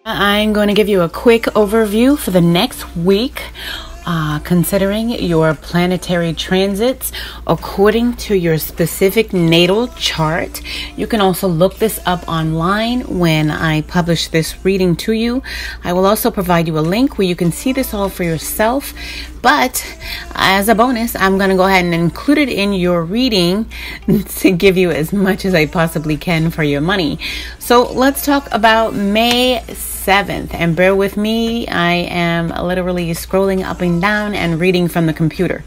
I'm going to give you a quick overview for the next week, considering your planetary transits according to your specific natal chart. You can also look this up online when I publish this reading to you. I will also provide you a link where you can see this all for yourself. But as a bonus, I'm going to go ahead and include it in your reading to give you as much as I possibly can for your money. So let's talk about May 7th. And bear with me, I am literally scrolling up and down and reading from the computer.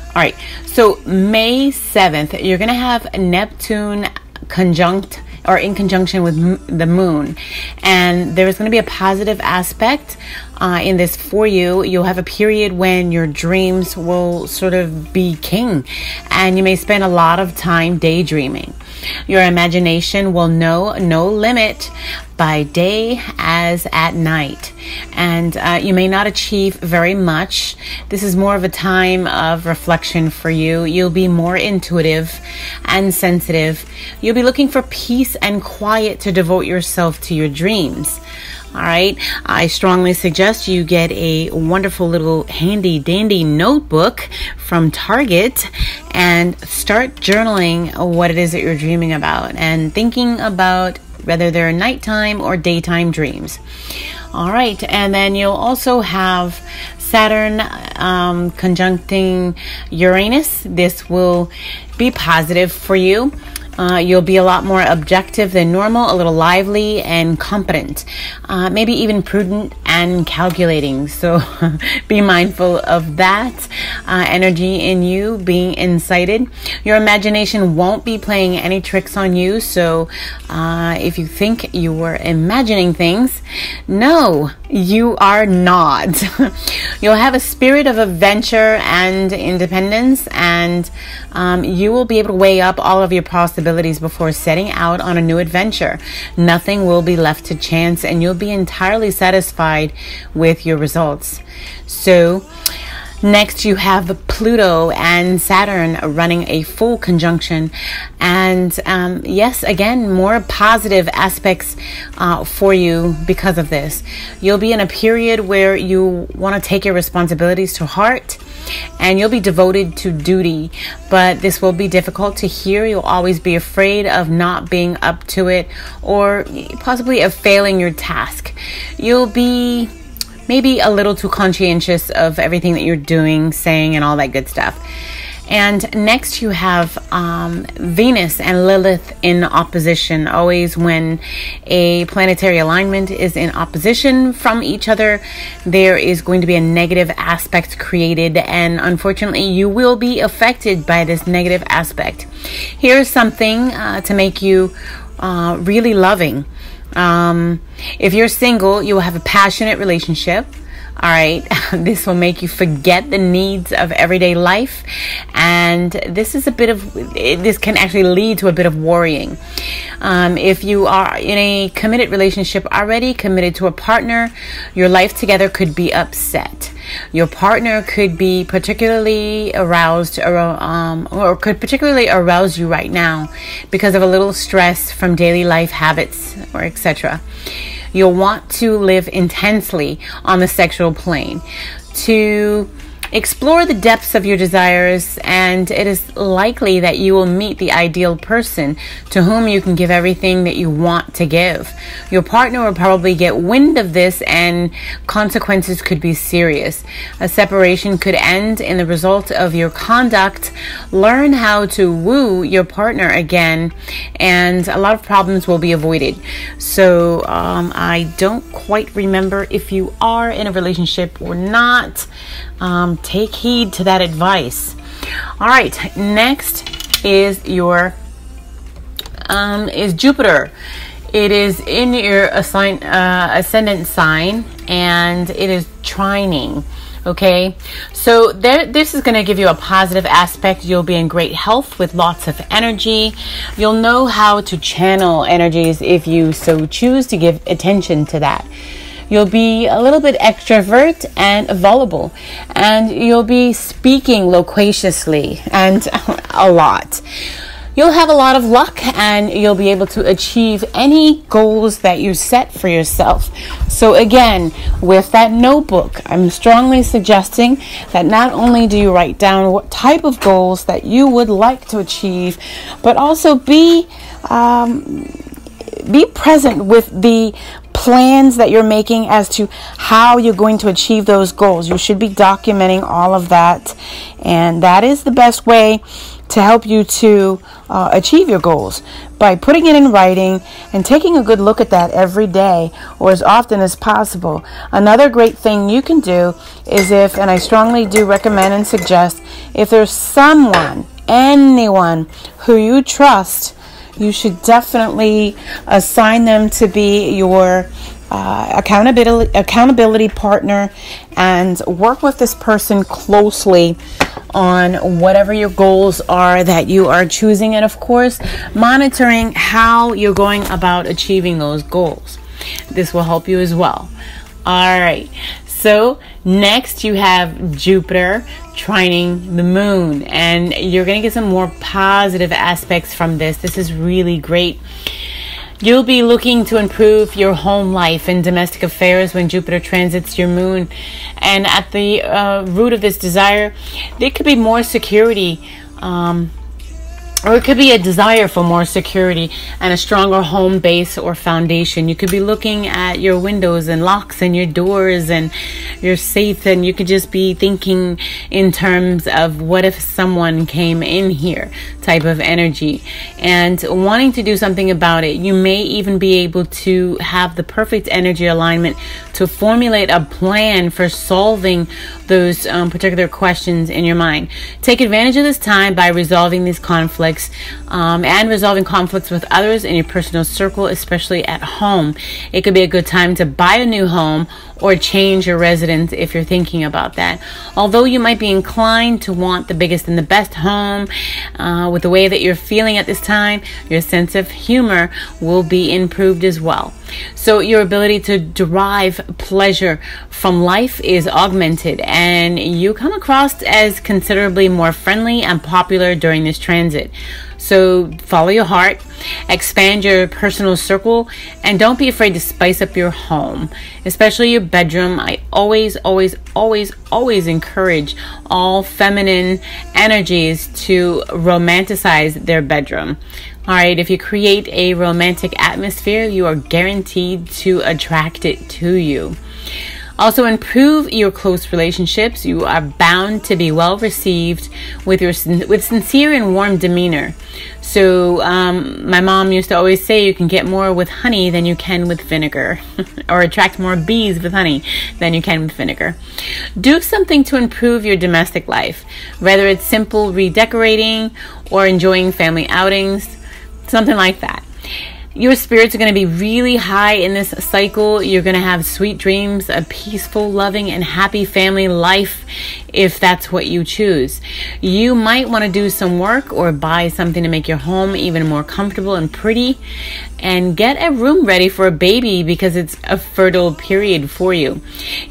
All right, so May 7th, you're going to have Neptune conjunct or in conjunction with the moon, and there's going to be a positive aspect in this for you. You'll have a period when your dreams will sort of be king, and you may spend a lot of time daydreaming. Your imagination will know no limit by day as at night, and you may not achieve very much. This is more of a time of reflection for you. You'll be more intuitive and sensitive. You'll be looking for peace and quiet to devote yourself to your dreams. All right, I strongly suggest you get a wonderful little handy dandy notebook from Target and start journaling what it is that you're dreaming about and thinking about whether they're nighttime or daytime dreams. All right, and then you'll also have Saturn conjuncting Uranus. This will be positive for you. You'll be a lot more objective than normal, a little lively and competent, maybe even prudent and calculating. So be mindful of that energy in you being incited. Your imagination won't be playing any tricks on you. So if you think you were imagining things, no, you are not. You'll have a spirit of adventure and independence, and you will be able to weigh up all of your possibilities before setting out on a new adventure. Nothing will be left to chance, and you'll be entirely satisfied with your results. So next, you have Pluto and Saturn running a full conjunction. And yes, again, more positive aspects for you because of this. You'll be in a period where you want to take your responsibilities to heart, and you'll be devoted to duty. But this will be difficult to hear. You'll always be afraid of not being up to it, or possibly of failing your task. You'll be maybe a little too conscientious of everything that you're doing, saying, and all that good stuff. And next you have Venus and Lilith in opposition. Always when a planetary alignment is in opposition from each other, there is going to be a negative aspect created, and unfortunately you will be affected by this negative aspect. Here's something to make you really loving. If you're single, you will have a passionate relationship. All right, this will make you forget the needs of everyday life, and this can actually lead to a bit of worrying. If you are in a committed relationship already, committed to a partner, your life together could be upset. Your partner could be particularly aroused or could particularly arouse you right now because of a little stress from daily life habits or etc. You'll want to live intensely on the sexual plane to explore the depths of your desires, and it is likely that you will meet the ideal person to whom you can give everything that you want to give. Your partner will probably get wind of this, and consequences could be serious. A separation could end in the result of your conduct. Learn how to woo your partner again, and a lot of problems will be avoided. So I don't quite remember if you are in a relationship or not. Take heed to that advice. All right, next is your is Jupiter. It is in your ascendant sign, and it is trining. Okay, so this is going to give you a positive aspect. You'll be in great health with lots of energy. You'll know how to channel energies if you so choose to give attention to that. You'll be a little bit extrovert and voluble, and you'll be speaking loquaciously and a lot. you'll have a lot of luck and you'll be able to achieve any goals that you set for yourself. So again, with that notebook, I'm strongly suggesting that not only do you write down what type of goals that you would like to achieve, but also be present with the plans that you're making as to how you're going to achieve those goals. You should be documenting all of that, and that is the best way to help you to achieve your goals, by putting it in writing and taking a good look at that every day or as often as possible. Another great thing you can do is and I strongly do recommend and suggest, if there's anyone who you trust, you should definitely assign them to be your accountability partner and work with this person closely on whatever your goals are that you are choosing, and of course monitoring how you're going about achieving those goals. This will help you as well. All right, so next you have Jupiter trining the moon, and you're going to get some more positive aspects from this. This is really great. You'll be looking to improve your home life and domestic affairs when Jupiter transits your moon. And at the root of this desire, there could be more security, or it could be a desire for more security and a stronger home base or foundation. You could be looking at your windows and locks and your doors and your safes, and you could just be thinking in terms of what if someone came in here type of energy and wanting to do something about it. You may even be able to have the perfect energy alignment to formulate a plan for solving those particular questions in your mind. Take advantage of this time by resolving these conflicts and resolving conflicts with others in your personal circle, especially at home. It could be a good time to buy a new home or change your residence if you're thinking about that. Although you might be inclined to want the biggest and the best home, with the way that you're feeling at this time, your sense of humor will be improved as well. So your ability to derive pleasure from life is augmented, and you come across as considerably more friendly and popular during this transit. So follow your heart, expand your personal circle, and don't be afraid to spice up your home, especially your bedroom. I always encourage all feminine energies to romanticize their bedroom. All right, if you create a romantic atmosphere, you are guaranteed to attract it to you. Also, improve your close relationships. You are bound to be well received with sincere and warm demeanor. So my mom used to always say you can get more with honey than you can with vinegar, or attract more bees with honey than you can with vinegar. Do something to improve your domestic life, whether it's simple redecorating or enjoying family outings, something like that. Your spirits are going to be really high in this cycle. You're going to have sweet dreams, a peaceful, loving, and happy family life if that's what you choose. You might want to do some work or buy something to make your home even more comfortable and pretty, and get a room ready for a baby because it's a fertile period for you.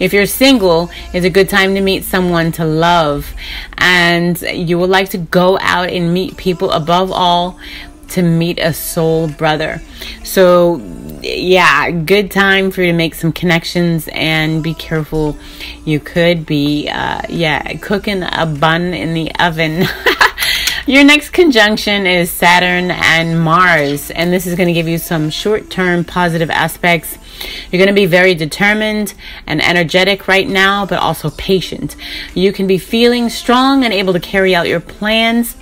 If you're single, it's a good time to meet someone to love, and you would like to go out and meet people, above all, to meet a soul brother. So yeah, good time for you to make some connections, and be careful. You could be cooking a bun in the oven. Your next conjunction is Saturn and Mars, and this is going to give you some short-term positive aspects. You're going to be very determined and energetic right now, but also patient. You can be feeling strong and able to carry out your plans.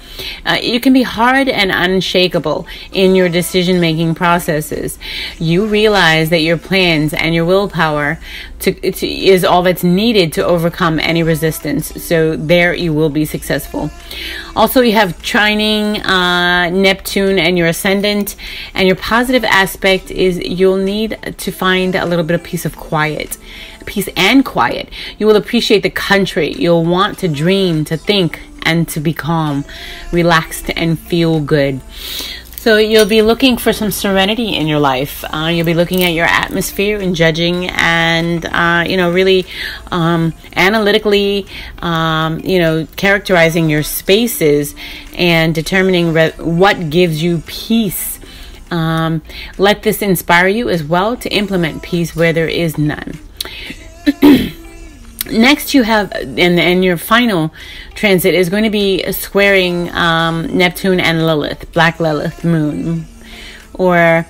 You can be hard and unshakable in your decision-making processes. You realize that your plans and your willpower is all that's needed to overcome any resistance. So there you will be successful. Also, you have trining Neptune and your ascendant, and your positive aspect is you'll need to find a little bit of peace and quiet. You will appreciate the country. You'll want to dream, to think, and to be calm, relaxed, and feel good. So you'll be looking for some serenity in your life. You'll be looking at your atmosphere and judging and, really analytically, characterizing your spaces and determining what gives you peace. Let this inspire you as well to implement peace where there is none. Next, you have, and your final transit is going to be squaring Neptune and Lilith, Black Lilith moon. Or,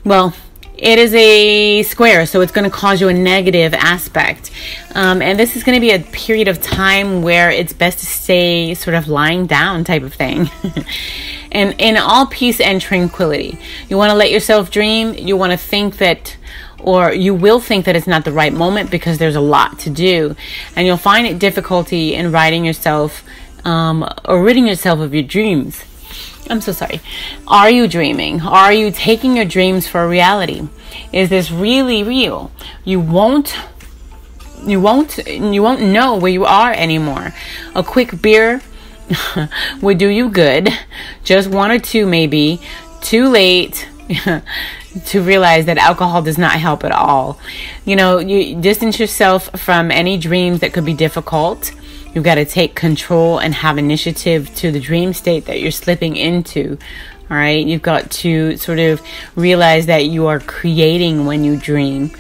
well, it is a square, so it's going to cause you a negative aspect. And this is going to be a period of time where it's best to stay sort of lying down type of thing. And in all peace and tranquility. You want to let yourself dream. You want to think that, or you will think that it's not the right moment because there's a lot to do. And you'll find it difficulty in ridding yourself of your dreams. I'm so sorry. Are you dreaming? Are you taking your dreams for a reality? Is this really real? You won't know where you are anymore. A quick beer would do you good. Just one or two, maybe. Too late to realize that alcohol does not help at all. You distance yourself from any dreams that could be difficult. You've got to take control and have initiative to the dream state that you're slipping into. All right. You've got to sort of realize that you are creating when you dream.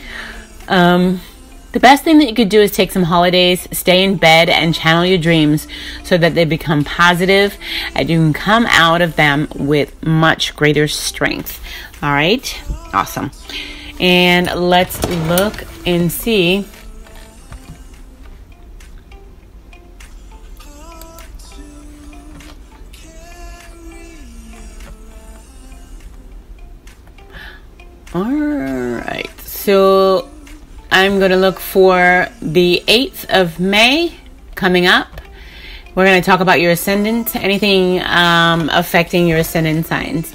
The best thing that you could do is take some holidays, stay in bed, and channel your dreams so that they become positive and you can come out of them with much greater strength. All right. Awesome. And let's look and see. All right. So I'm going to look for the 8th of May coming up. We're going to talk about your ascendant, anything affecting your ascendant signs.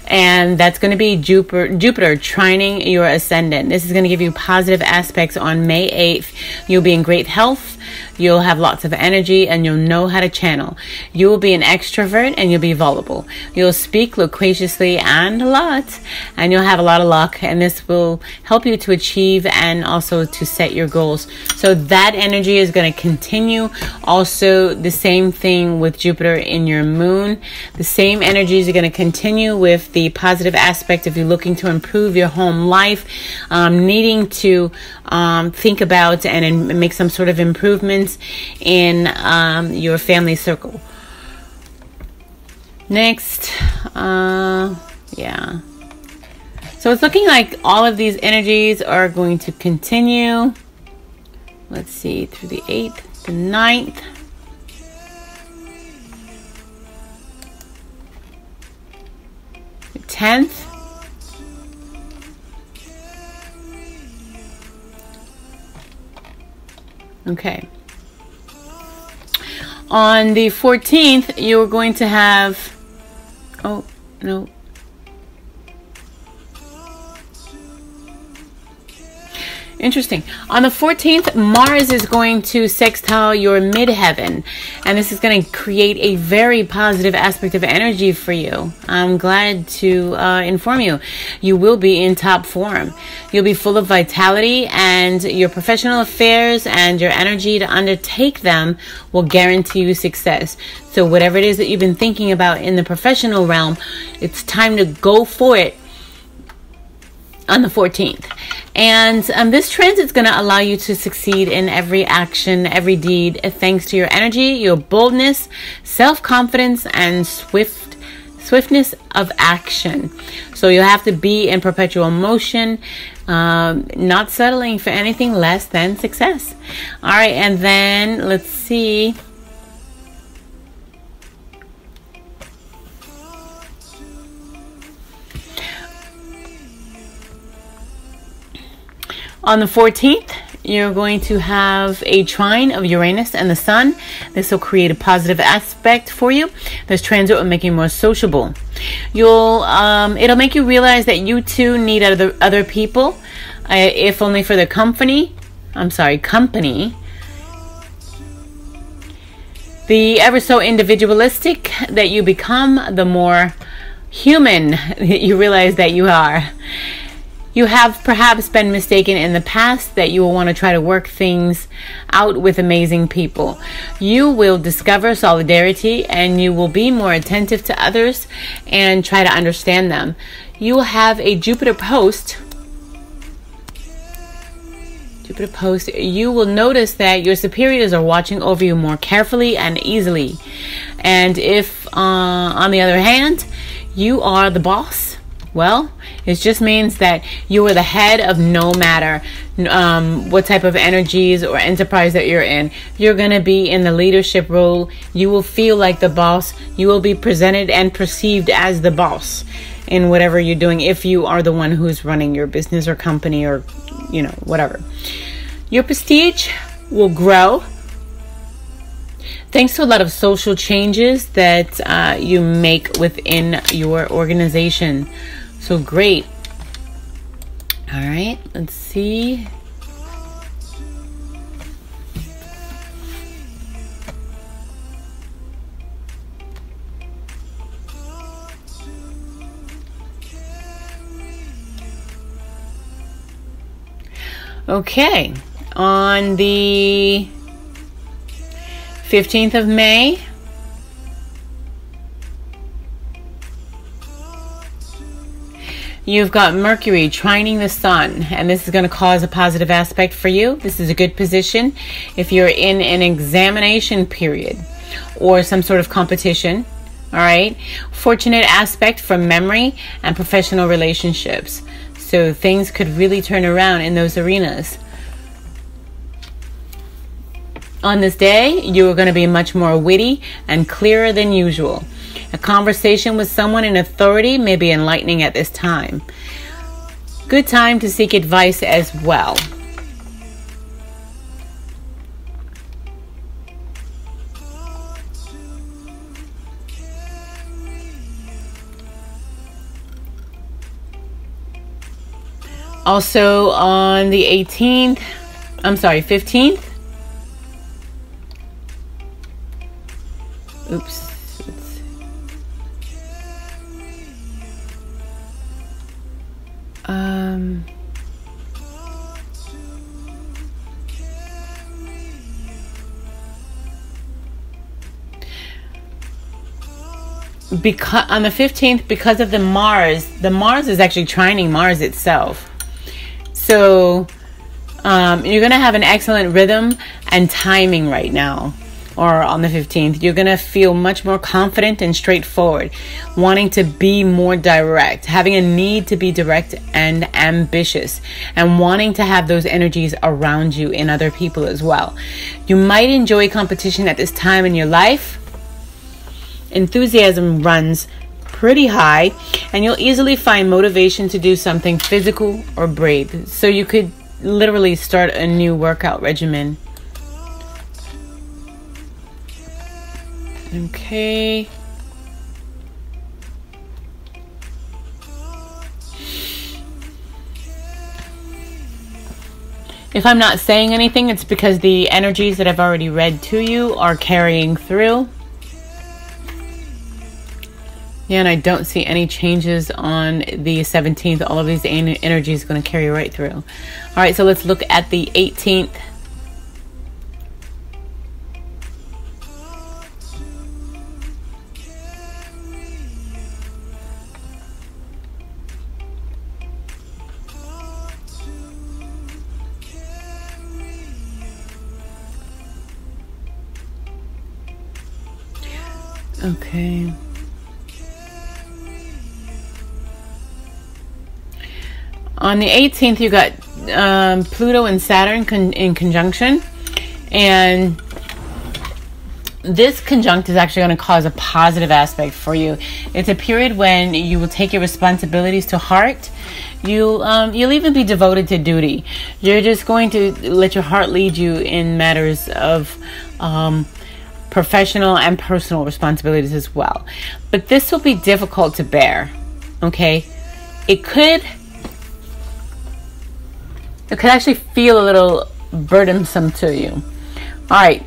And that's going to be Jupiter trining your ascendant. This is going to give you positive aspects on May 8th. You'll be in great health. You'll have lots of energy and you'll know how to channel. You will be an extrovert and you'll be vulnerable. You'll speak loquaciously and a lot, and you'll have a lot of luck, and this will help you to achieve and also to set your goals. So that energy is going to continue. Also, the same thing with Jupiter in your moon. The same energies are going to continue with the positive aspect of you looking to improve your home life, needing to think about and make some sort of improvements in your family circle. Next, yeah. So it's looking like all of these energies are going to continue. Let's see, through the 8th, the 9th. The 10th. Okay. On the 14th, you're going to have, oh, no. Interesting. On the 14th, Mars is going to sextile your midheaven, and this is going to create a very positive aspect of energy for you. I'm glad to inform you. You will be in top form. You'll be full of vitality, and your professional affairs and your energy to undertake them will guarantee you success. So whatever it is that you've been thinking about in the professional realm, it's time to go for it on the 14th. And this transit is going to allow you to succeed in every action, every deed, thanks to your energy, your boldness, self-confidence, and swiftness of action. So you'll have to be in perpetual motion, not settling for anything less than success. All right, and then let's see. On the 14th, you're going to have a trine of Uranus and the Sun. This will create a positive aspect for you. This transit will make you more sociable. It'll make you realize that you too need other people, if only for the company. Company. The ever so individualistic that you become, the more human you realize that you are. You have perhaps been mistaken in the past that you will want to try to work things out with amazing people. You will discover solidarity and you will be more attentive to others and try to understand them. You will have a Jupiter post. You will notice that your superiors are watching over you more carefully and easily. And if, on the other hand, you are the boss, well, it just means that you are the head of no matter what type of energies or enterprise that you're in. You're going to be in the leadership role. You will feel like the boss. You will be presented and perceived as the boss in whatever you're doing, if you are the one who's running your business or company or, whatever. Your prestige will grow thanks to a lot of social changes that you make within your organization. So great. All right, let's see. Okay, on the 15th of May, you've got Mercury trining the Sun, and this is going to cause a positive aspect for you. This is a good position if you're in an examination period or some sort of competition. All right, fortunate aspect for memory and professional relationships. So things could really turn around in those arenas. On this day, you are going to be much more witty and clearer than usual. A conversation with someone in authority may be enlightening at this time. Good time to seek advice as well. Also on the 15th. Oops. Because on the 15th, because of the Mars is actually trining Mars itself. So you're going to have an excellent rhythm and timing right now, or on the 15th. You're going to feel much more confident and straightforward, wanting to be more direct, having a need to be direct and ambitious, and wanting to have those energies around you in other people as well. You might enjoy competition at this time in your life. Enthusiasm runs pretty high, and you'll easily find motivation to do something physical or brave. So you could literally start a new workout regimen. Okay. If I'm not saying anything, it's because the energies that I've already read to you are carrying through. Yeah, and I don't see any changes on the 17th. All of these energies are going to carry right through. All right, so let's look at the 18th. Okay. On the 18th, you got Pluto and Saturn in conjunction, and this conjunct is actually going to cause a positive aspect for you. It's a period when you will take your responsibilities to heart. You'll even be devoted to duty. You're just going to let your heart lead you in matters of professional and personal responsibilities as well. But this will be difficult to bear. Okay, it could actually feel a little burdensome to you. All right,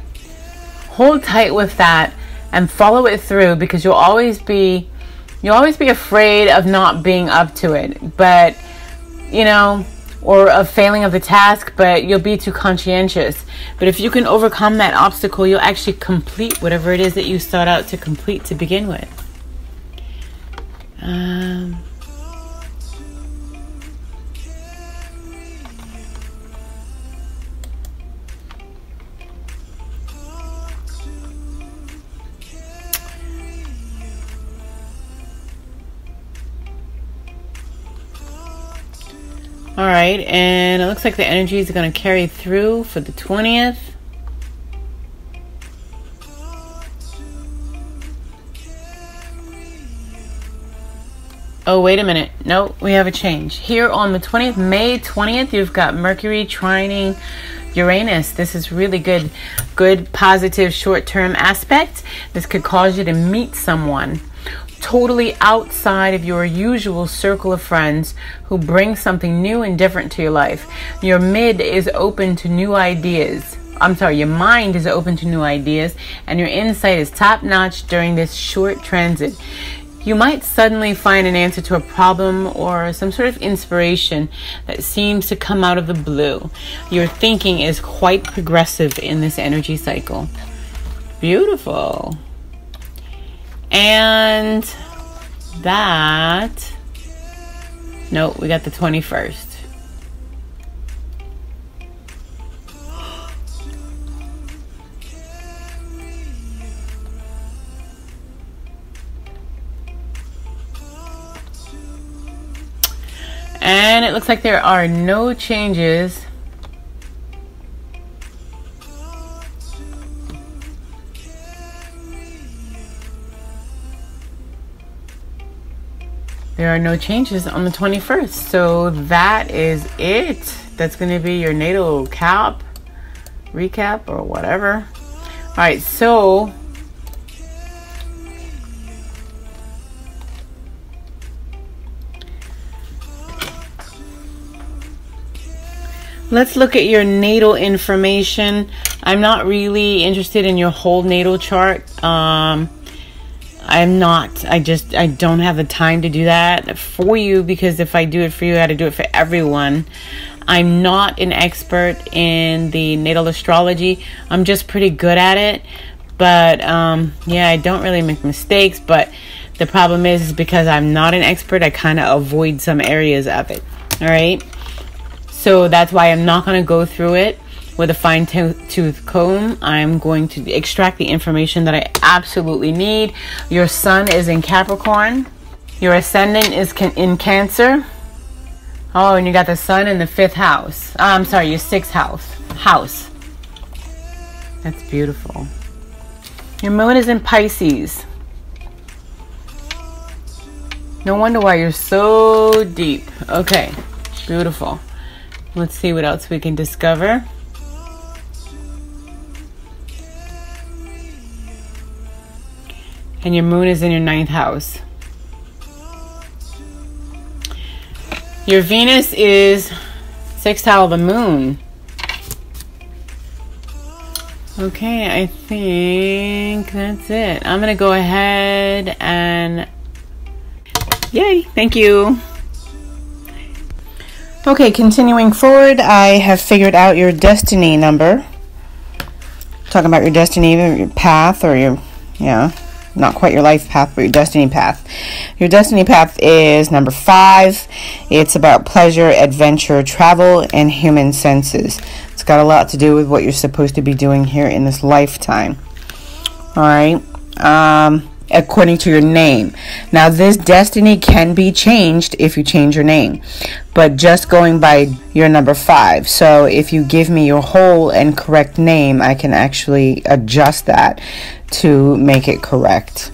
hold tight with that and follow it through, because you'll always be You'll always be afraid of not being up to it, but, you know, or of failing of the task, but you'll be too conscientious. But if you can overcome that obstacle, you'll actually complete whatever it is that you sought out to complete to begin with. All right, and it looks like the energies are going to carry through for the 20th. Oh, wait a minute. No, we have a change. Here on the 20th, May 20th, you've got Mercury trining Uranus. This is really good, positive, short-term aspect. This could cause you to meet someone totally outside of your usual circle of friends who bring something new and different to your life. Your mid is open to new ideas. Your mind is open to new ideas, and your insight is top-notch during this short transit. You might suddenly find an answer to a problem or some sort of inspiration that seems to come out of the blue. Your thinking is quite progressive in this energy cycle. Beautiful. And that, no, we got the 21st. And it looks like there are no changes on the 21st. So that is it. That's going to be your natal recap or whatever. All right, so let's look at your natal information. I'm not really interested in your whole natal chart. I'm not. I don't have the time to do that for you, because if I do it for you, I got to do it for everyone. I'm not an expert in the natal astrology. I'm just pretty good at it. But, yeah, I don't really make mistakes. But the problem is because I'm not an expert, I kind of avoid some areas of it. All right? So that's why I'm not going to go through it with a fine-tooth comb. I'm going to extract the information that I absolutely need. Your sun is in Capricorn. Your ascendant is in Cancer. Oh, and you got the sun in the 5th house. I'm sorry, your 6th house. That's beautiful. Your moon is in Pisces. No wonder why you're so deep. Okay, beautiful. Let's see what else we can discover. And your moon is in your 9th house. Your Venus is sextile of the moon. Okay, I think that's it. I'm going to go ahead and... Yay, thank you. Okay, continuing forward, I have figured out your destiny number. Talking about your destiny, your path, or your, not quite your life path, but your destiny path. Your destiny path is number 5. It's about pleasure, adventure, travel, and human senses. It's got a lot to do with what you're supposed to be doing here in this lifetime. All right. According to your name. Now, this destiny can be changed if you change your name, but just going by your number 5. So if you give me your whole and correct name, I can actually adjust that to make it correct.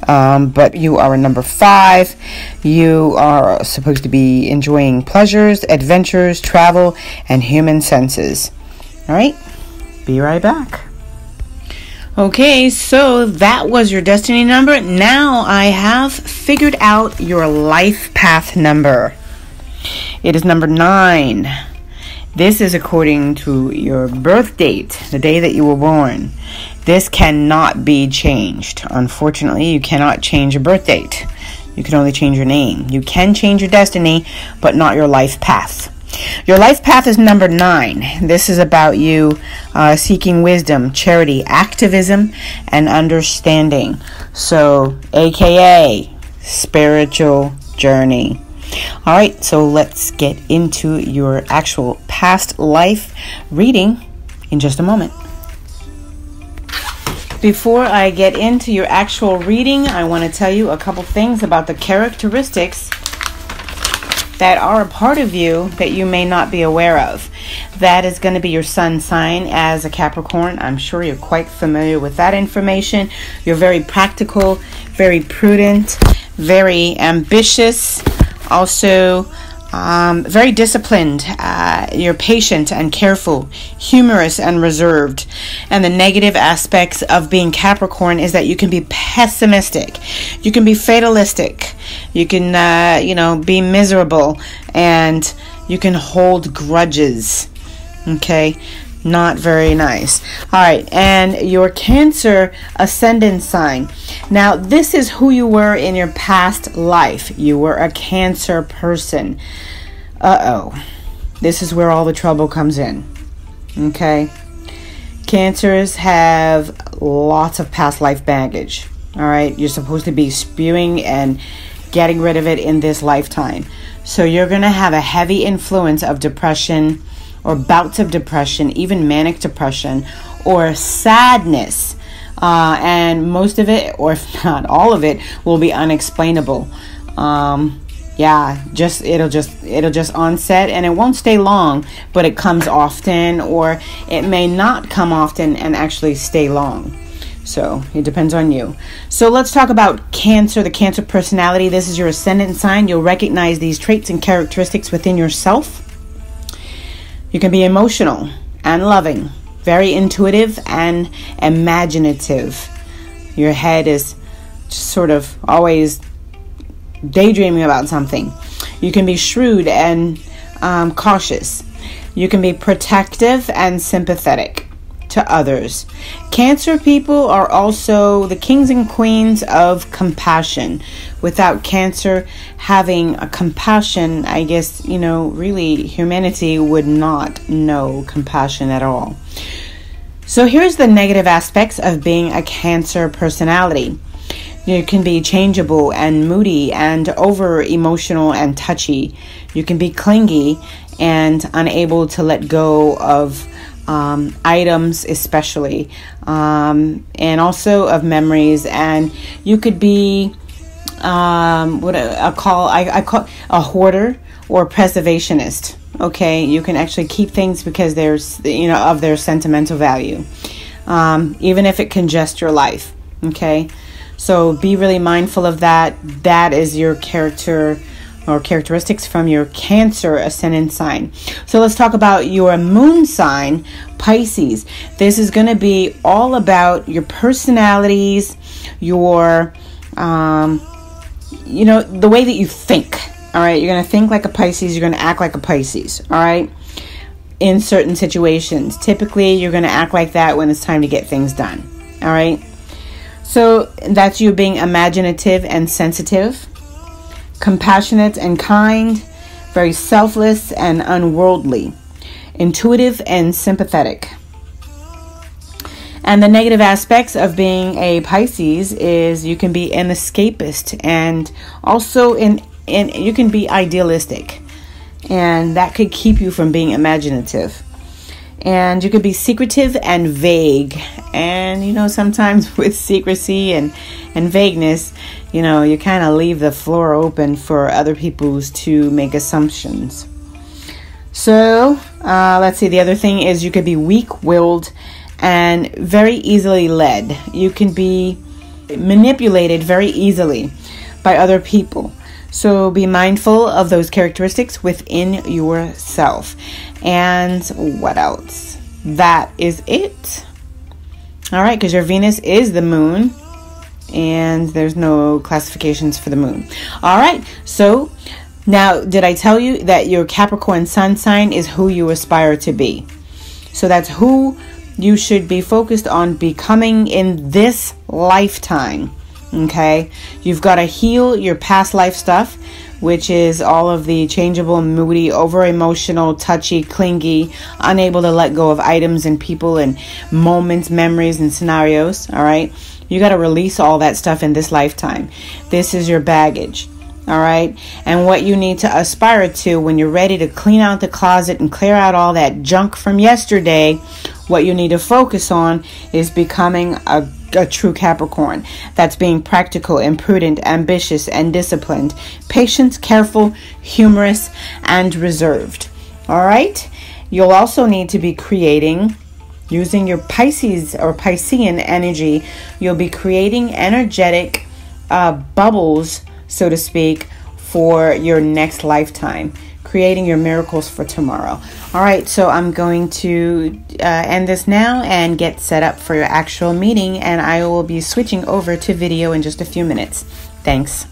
But you are a number 5. You are supposed to be enjoying pleasures, adventures, travel, and human senses. All right, be right back. Okay, so that was your destiny number. Now I have figured out your life path number. It is number 9. This is according to your birth date, the day that you were born. This cannot be changed. Unfortunately, you cannot change a birth date. You can only change your name. You can change your destiny, but not your life path. Your life path is number 9. This is about you seeking wisdom, charity, activism, and understanding. So, AKA spiritual journey. All right, so let's get into your actual past life reading in just a moment. Before I get into your actual reading, I want to tell you a couple things about the characteristics that are a part of you that you may not be aware of. That is going to be your sun sign as a Capricorn. I'm sure you're quite familiar with that information. You're very practical, very prudent, very ambitious, also very disciplined. You're patient and careful, humorous and reserved. And the negative aspects of being Capricorn is that you can be pessimistic, you can be fatalistic, you can be miserable, and you can hold grudges. Okay, not very nice. All right, and your Cancer ascendant sign. Now, this is who you were in your past life. You were a Cancer person. This is where all the trouble comes in. Okay, Cancers have lots of past life baggage. All right, you're supposed to be spewing and getting rid of it in this lifetime. So you're going to have a heavy influence of depression, or bouts of depression, even manic depression, or sadness, and most of it, or if not all of it, will be unexplainable. It'll just onset, and it won't stay long, but it comes often, or it may not come often and actually stay long. So it depends on you. So let's talk about Cancer, the Cancer personality. This is your ascendant sign. You'll recognize these traits and characteristics within yourself. You can be emotional and loving, very intuitive and imaginative. Your head is just sort of always daydreaming about something. You can be shrewd and cautious. You can be protective and sympathetic to others. Cancer people are also the kings and queens of compassion. Without Cancer having a compassion, I guess, really humanity would not know compassion at all. So here's the negative aspects of being a Cancer personality. You can be changeable and moody and over emotional and touchy. You can be clingy and unable to let go of items, especially, and also of memories. And you could be I call a hoarder or preservationist. Okay, you can actually keep things because there's of their sentimental value, even if it congest your life. Okay, so be really mindful of that. That is your character or characteristics from your Cancer ascendant sign. So let's talk about your moon sign, Pisces. This is going to be all about your personalities, your the way that you think. All right, you're going to think like a Pisces, you're going to act like a Pisces. All right, in certain situations. Typically, you're going to act like that when it's time to get things done. All right, so that's you being imaginative and sensitive, compassionate and kind, very selfless and unworldly, intuitive and sympathetic. And the negative aspects of being a Pisces is you can be an escapist, and also you can be idealistic, and that could keep you from being imaginative. And you could be secretive and vague, and sometimes with secrecy and vagueness, you kind of leave the floor open for other people to make assumptions. So let's see, the other thing is you could be weak-willed and very easily led. You can be manipulated very easily by other people. So be mindful of those characteristics within yourself. And what else? That is it. All right, because your Venus is the moon, and there's no classifications for the moon. All right, so now, did I tell you that your Capricorn sun sign is who you aspire to be? So that's who you should be focused on becoming in this lifetime. Okay, you've got to heal your past life stuff, which is all of the changeable, moody, over emotional, touchy, clingy, unable to let go of items and people and moments, memories, and scenarios. All right, you got to release all that stuff in this lifetime. This is your baggage. All right, and what you need to aspire to when you're ready to clean out the closet and clear out all that junk from yesterday, what you need to focus on is becoming a true Capricorn that's being practical and prudent, ambitious and disciplined, patient, careful, humorous, and reserved. All right, you'll also need to be creating, using your Pisces or Piscean energy. You'll be creating energetic bubbles, so to speak, for your next lifetime, creating your miracles for tomorrow. All right, so I'm going to end this now and get set up for your actual meeting, and I will be switching over to video in just a few minutes. Thanks.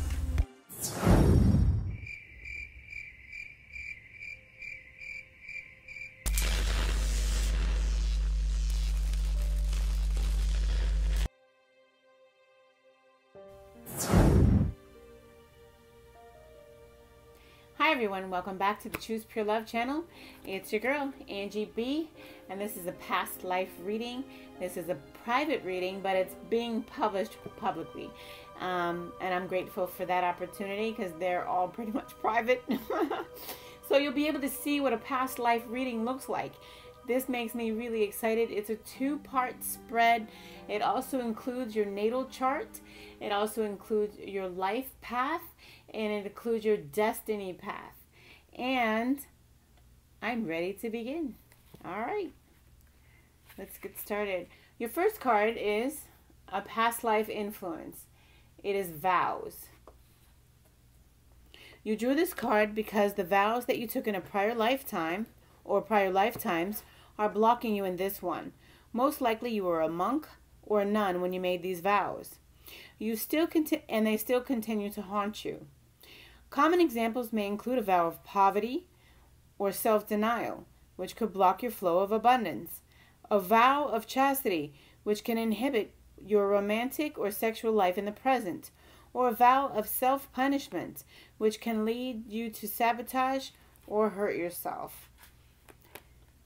Hi everyone, welcome back to the Choose Pure Love channel. It's your girl, Angie B, and this is a past life reading. This is a private reading, but it's being published publicly. And I'm grateful for that opportunity because they're all pretty much private. So you'll be able to see what a past life reading looks like. This makes me really excited. It's a two-part spread. It also includes your natal chart. It also includes your life path. And it includes your destiny path. And I'm ready to begin. All right. Let's get started. Your first card is a past life influence. It is vows. You drew this card because the vows that you took in a prior lifetime or prior lifetimes are blocking you in this one. Most likely you were a monk or a nun when you made these vows. They still continue to haunt you. Common examples may include a vow of poverty or self-denial, which could block your flow of abundance. A vow of chastity, which can inhibit your romantic or sexual life in the present. Or a vow of self-punishment, which can lead you to sabotage or hurt yourself.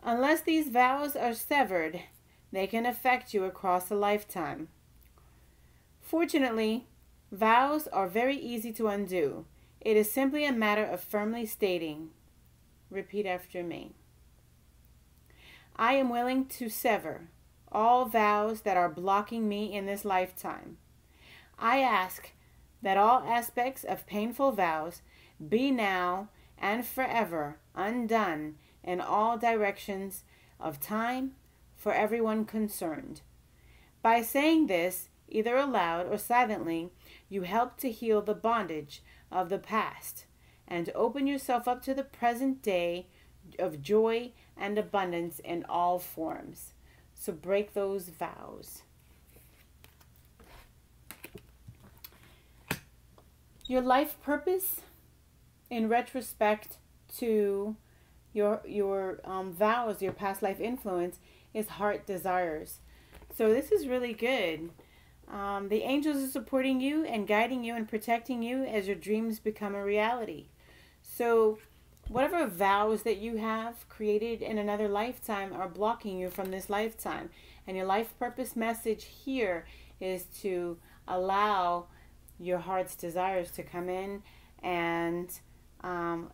Unless these vows are severed, they can affect you across a lifetime. Fortunately, vows are very easy to undo. It is simply a matter of firmly stating, repeat after me, I am willing to sever all vows that are blocking me in this lifetime. I ask that all aspects of painful vows be now and forever undone in all directions of time for everyone concerned. By saying this, either aloud or silently, you help to heal the bondage of the past and open yourself up to the present day of joy and abundance in all forms. So break those vows. Your life purpose, in retrospect to your vows, your past life influence, is heart desires. So this is really good. The angels are supporting you and guiding you and protecting you as your dreams become a reality. So whatever vows that you have created in another lifetime are blocking you from this lifetime. And your life purpose message here is to allow your heart's desires to come in and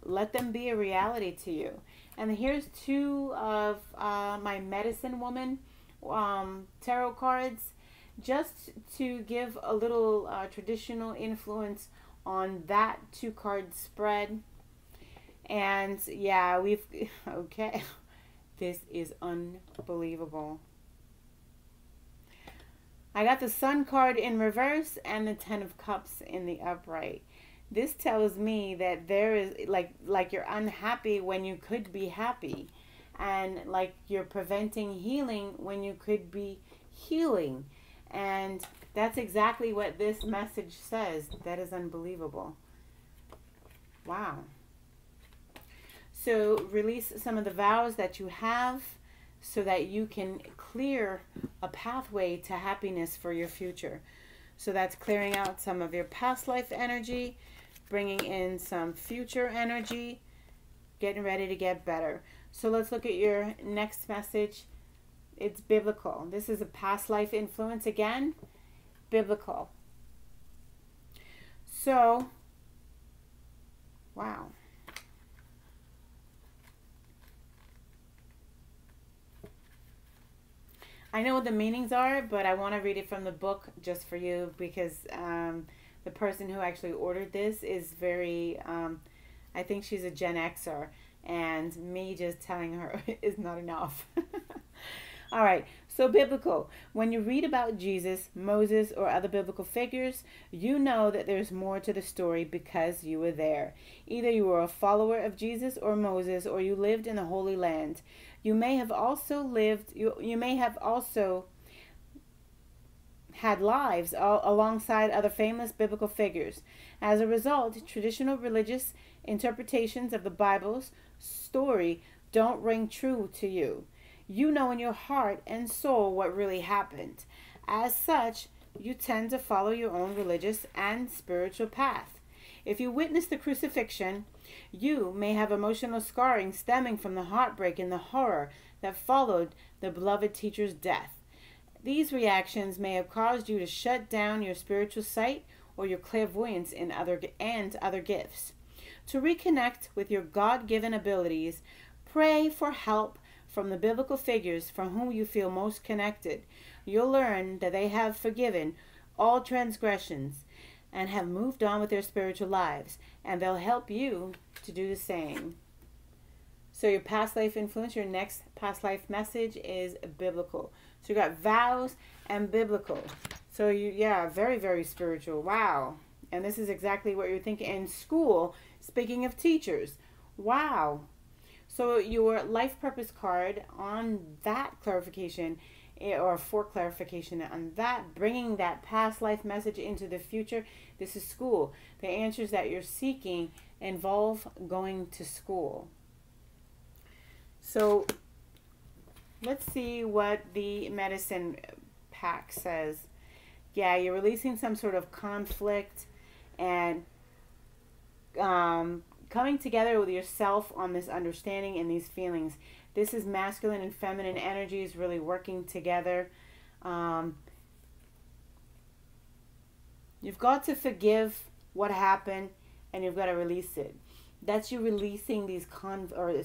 let them be a reality to you. And here's two of my medicine woman tarot cards, just to give a little traditional influence on that two-card spread. And yeah, okay, this is unbelievable. I got the Sun card in reverse and the Ten of Cups in the upright. This tells me that there is like you're unhappy when you could be happy, and like you're preventing healing when you could be healing. And that's exactly what this message says. That is unbelievable. Wow. So release some of the vows that you have so that you can clear a pathway to happiness for your future. So that's clearing out some of your past life energy, bringing in some future energy, getting ready to get better. So let's look at your next message. It's biblical. This is a past life influence again, biblical. So, wow. I know what the meanings are, but I want to read it from the book just for you because the person who actually ordered this is very, I think she's a Gen Xer, and me just telling her is not enough. All right, so biblical. When you read about Jesus, Moses, or other biblical figures, you know that there's more to the story because you were there. Either you were a follower of Jesus or Moses, or you lived in the Holy Land. You may have also had lives alongside other famous biblical figures. As a result, traditional religious interpretations of the Bible's story don't ring true to you. You know in your heart and soul what really happened. As such, you tend to follow your own religious and spiritual path. If you witness the crucifixion, you may have emotional scarring stemming from the heartbreak and the horror that followed the beloved teacher's death. These reactions may have caused you to shut down your spiritual sight or your clairvoyance and other gifts. To reconnect with your God-given abilities, pray for help from the biblical figures from whom you feel most connected. You'll learn that they have forgiven all transgressions and have moved on with their spiritual lives, and they'll help you to do the same. So your past life influence, your next past life message is biblical. So you got vows and biblical. So very, very spiritual. Wow. And this is exactly what you're thinking in school. Speaking of teachers, wow. So your life purpose card on that clarification, or for clarification on that, bringing that past life message into the future, this is school. The answers that you're seeking involve going to school. So let's see what the medicine pack says. Yeah, you're releasing some sort of conflict and coming together with yourself on this understanding and these feelings. This is masculine and feminine energies really working together. You've got to forgive what happened, and you've got to release it. That's you releasing these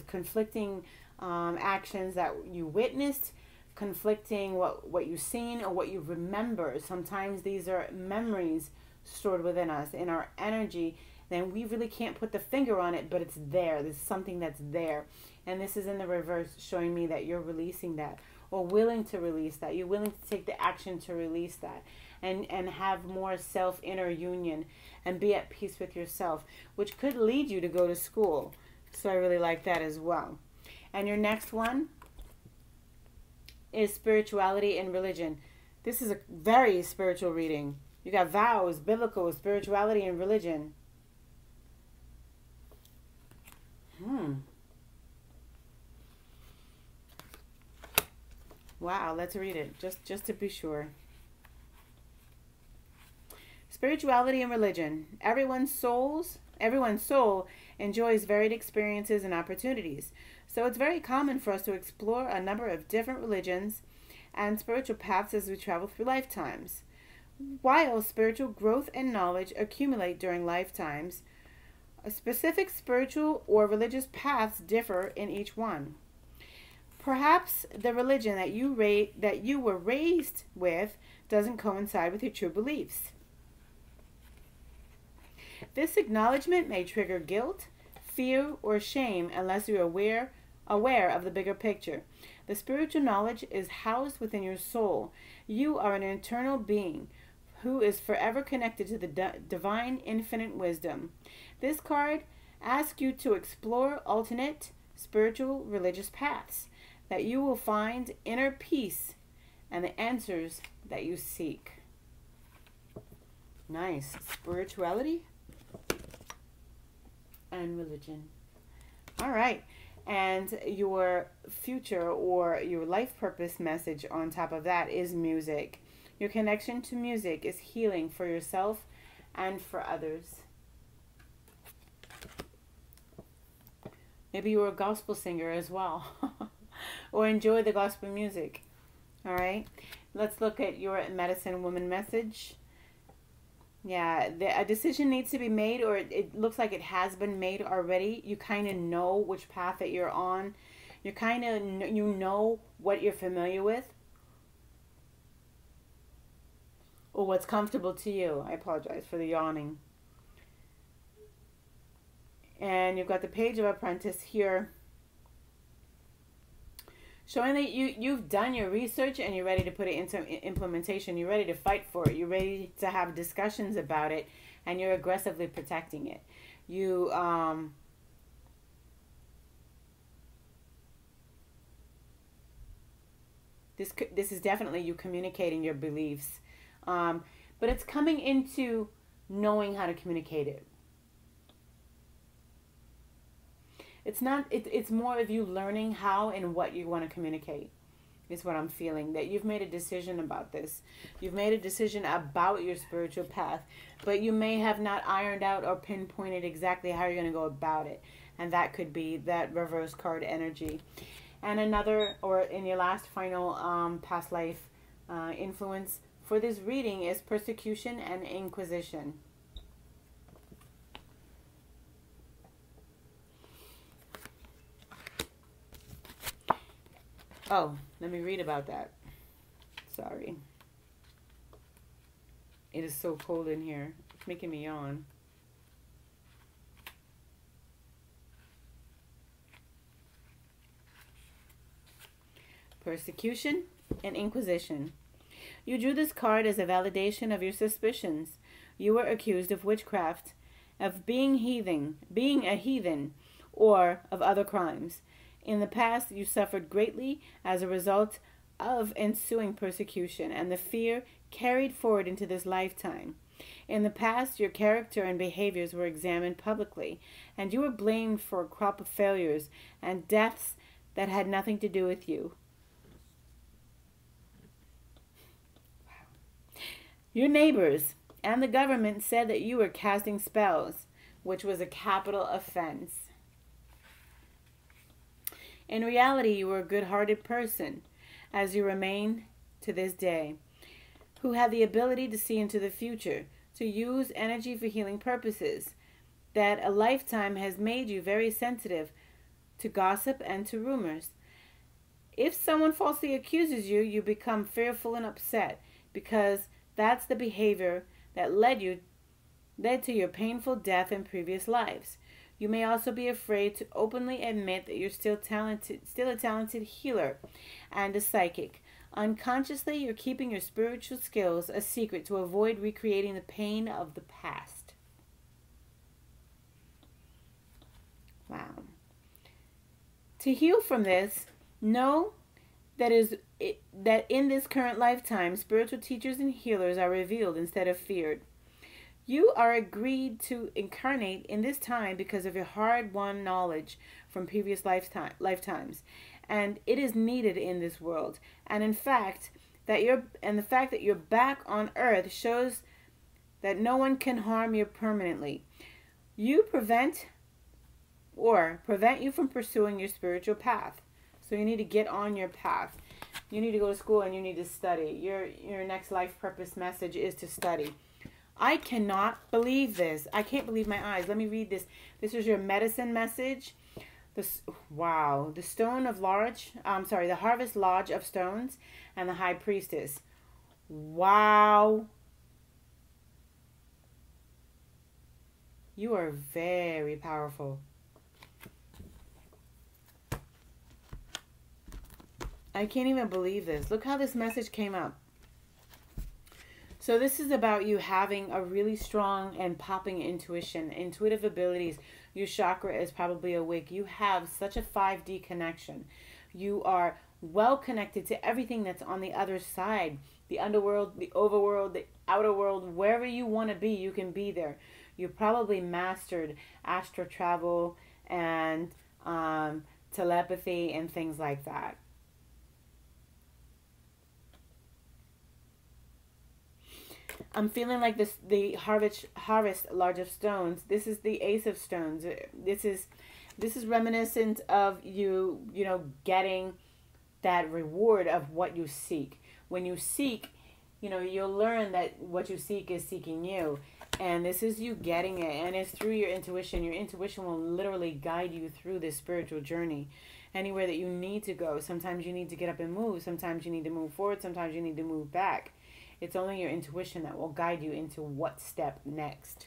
conflicting actions that you witnessed, conflicting what you've seen or what you remember. Sometimes these are memories stored within us, in our energy. Then we really can't put the finger on it, but it's there. There's something that's there. And this is in the reverse, showing me that you're releasing that, or willing to release that. You're willing to take the action to release that, and have more self-inner union and be at peace with yourself, which could lead you to go to school. So I really like that as well. And your next one is spirituality and religion. This is a very spiritual reading. You got vows, biblical, spirituality, and religion. Wow, let's read it just to be sure. Spirituality and religion. Everyone's soul enjoys varied experiences and opportunities. So it's very common for us to explore a number of different religions and spiritual paths as we travel through lifetimes. While spiritual growth and knowledge accumulate during lifetimes, specific spiritual or religious paths differ in each one. Perhaps the religion that you were raised with doesn't coincide with your true beliefs. This acknowledgement may trigger guilt, fear, or shame unless you're aware of the bigger picture. The spiritual knowledge is housed within your soul. You are an eternal being who is forever connected to the divine infinite wisdom. This card asks you to explore alternate spiritual religious paths that you will find inner peace and the answers that you seek. Nice. Spirituality and religion. All right. And your future or your life purpose message on top of that is music. Your connection to music is healing for yourself and for others. Maybe you're a gospel singer as well, or enjoy the gospel music. All right, let's look at your medicine woman message. Yeah, a decision needs to be made, or it looks like it has been made already. You kind of know which path that you're on. You kind of, you know what you're familiar with, or what's comfortable to you. I apologize for the yawning. And you've got the Page of Apprentice here, showing that you've done your research and you're ready to put it into implementation. You're ready to fight for it. You're ready to have discussions about it, and you're aggressively protecting it. You this is definitely you communicating your beliefs, but it's coming into knowing how to communicate it. It's not, it's more of you learning how and what you want to communicate, is what I'm feeling. That you've made a decision about this. You've made a decision about your spiritual path, but you may have not ironed out or pinpointed exactly how you're going to go about it. And that could be that reverse card energy. And another, or in your last final past life influence for this reading is persecution and inquisition. Oh, let me read about that. Sorry. It is so cold in here. It's making me yawn. Persecution and inquisition. You drew this card as a validation of your suspicions. You were accused of witchcraft, of being a heathen, or of other crimes. In the past, you suffered greatly as a result of ensuing persecution and the fear carried forward into this lifetime. In the past, your character and behaviors were examined publicly, and you were blamed for a crop of failures and deaths that had nothing to do with you. Your neighbors and the government said that you were casting spells, which was a capital offense. In reality, you were a good-hearted person, as you remain to this day, who had the ability to see into the future, to use energy for healing purposes. That a lifetime has made you very sensitive to gossip and to rumors. If someone falsely accuses you, you become fearful and upset, because that's the behavior that led to your painful death in previous lives. You may also be afraid to openly admit that you're still a talented healer and a psychic. Unconsciously, you're keeping your spiritual skills a secret to avoid recreating the pain of the past. Wow. To heal from this, know that in this current lifetime, spiritual teachers and healers are revealed instead of feared. You are agreed to incarnate in this time because of your hard-won knowledge from previous lifetimes, and it is needed in this world. And in fact, the fact that you're back on Earth shows that no one can harm you permanently. You prevent you from pursuing your spiritual path. So you need to get on your path. You need to go to school and you need to study. Your next life purpose message is to study. I cannot believe this. I can't believe my eyes. Let me read this. This is your medicine message. Wow. The Stone of Lodge. The Harvest Lodge of Stones and the High Priestess. Wow. You are very powerful. I can't even believe this. Look how this message came up. So this is about you having a really strong and popping intuition, intuitive abilities. Your chakra is probably awake. You have such a 5D connection. You are well connected to everything that's on the other side. The underworld, the overworld, the outer world, wherever you want to be, you can be there. You probably mastered astral travel and telepathy and things like that. I'm feeling like this, the harvest large of stones. This is the Ace of Stones. This is reminiscent of you know, getting that reward of what you seek. When you seek, you know, you'll learn that what you seek is seeking you. And this is you getting it. And it's through your intuition. Your intuition will literally guide you through this spiritual journey. Anywhere that you need to go. Sometimes you need to get up and move. Sometimes you need to move forward. Sometimes you need to move back. It's only your intuition that will guide you into what step next.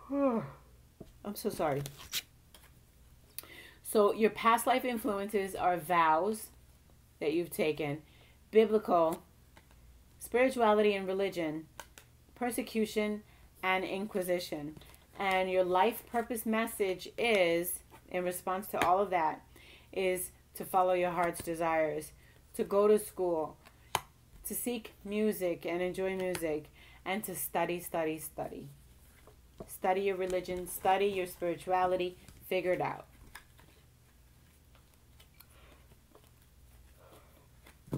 I'm so sorry. So your past life influences are vows that you've taken, biblical, spirituality and religion, persecution, and inquisition. And your life purpose message is, in response to all of that, is to follow your heart's desires, to go to school, to seek music and enjoy music, and to study, study, study. Study your religion, study your spirituality, figure it out.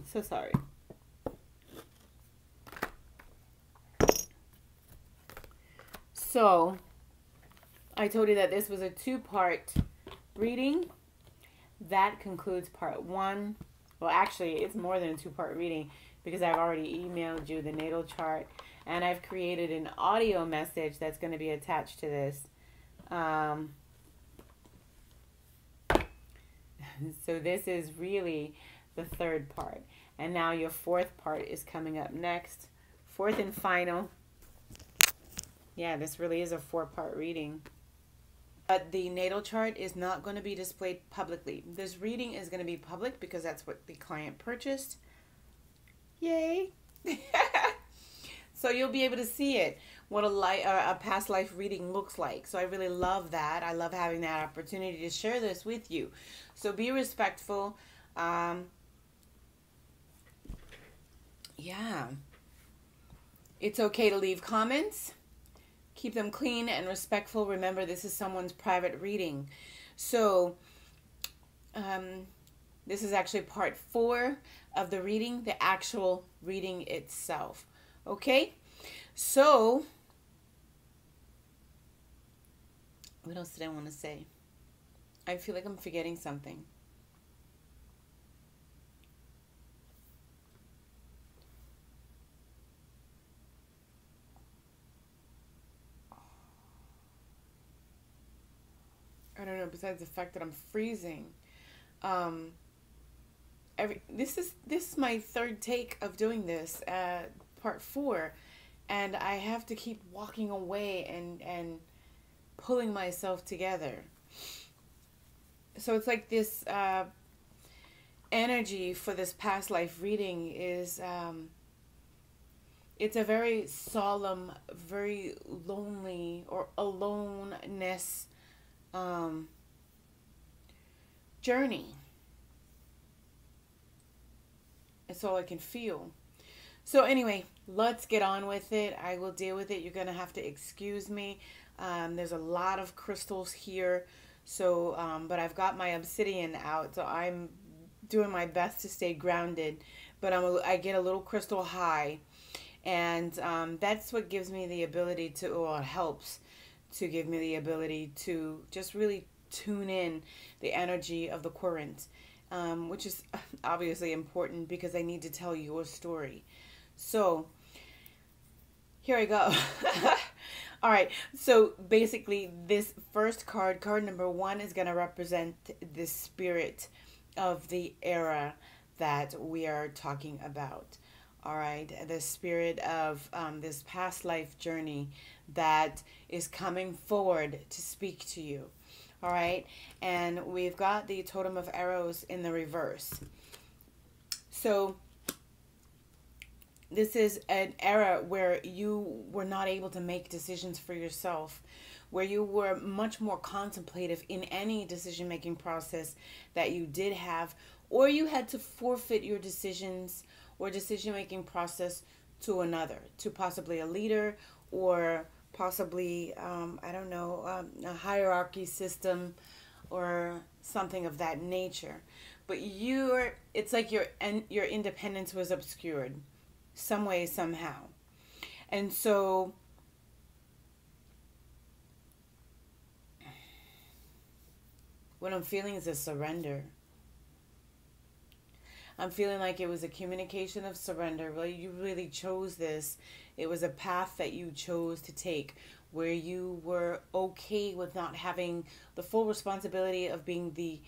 So sorry. So, I told you that this was a two-part reading. That concludes part one. Well, actually, it's more than a two-part reading because I've already emailed you the natal chart and I've created an audio message that's going to be attached to this. So this is really the third part. And now your fourth part is coming up next. Fourth and final. Yeah, this really is a 4-part reading. But the natal chart is not going to be displayed publicly. This reading is going to be public because that's what the client purchased. Yay! So you'll be able to see it, what a past life reading looks like. So I really love that. I love having that opportunity to share this with you. So be respectful. Yeah. It's okay to leave comments. Keep them clean and respectful. Remember, this is someone's private reading. So, this is actually part 4 of the reading, the actual reading itself. Okay? So, what else did I want to say? I feel like I'm forgetting something. I don't know, besides the fact that I'm freezing. This is my third take of doing this, part 4, and I have to keep walking away and pulling myself together. So it's like this energy for this past life reading is it's a very solemn, very lonely or aloneness journey. It's all I can feel. So anyway, let's get on with it. I will deal with it. You're going to have to excuse me. There's a lot of crystals here. So, but I've got my obsidian out. So I'm doing my best to stay grounded. But I get a little crystal high. And that's what gives me the ability to, or helps to give me the ability to just really tune in the energy of the current, which is obviously important because I need to tell your story. So here I go. All right. So basically this first card number 1, is going to represent the spirit of the era that we are talking about. All right, the spirit of this past life journey that is coming forward to speak to you. All right, and we've got the totem of arrows in the reverse. So this is an era where you were not able to make decisions for yourself, where you were much more contemplative in any decision-making process that you did have, or you had to forfeit your decisions or decision-making process to another, to possibly a leader or possibly, I don't know, a hierarchy system or something of that nature. But it's like your independence was obscured. some way, somehow. And so what I'm feeling is a surrender. I'm feeling like it was a communication of surrender. Well, you really chose this. It was a path that you chose to take, where you were okay with not having the full responsibility of being the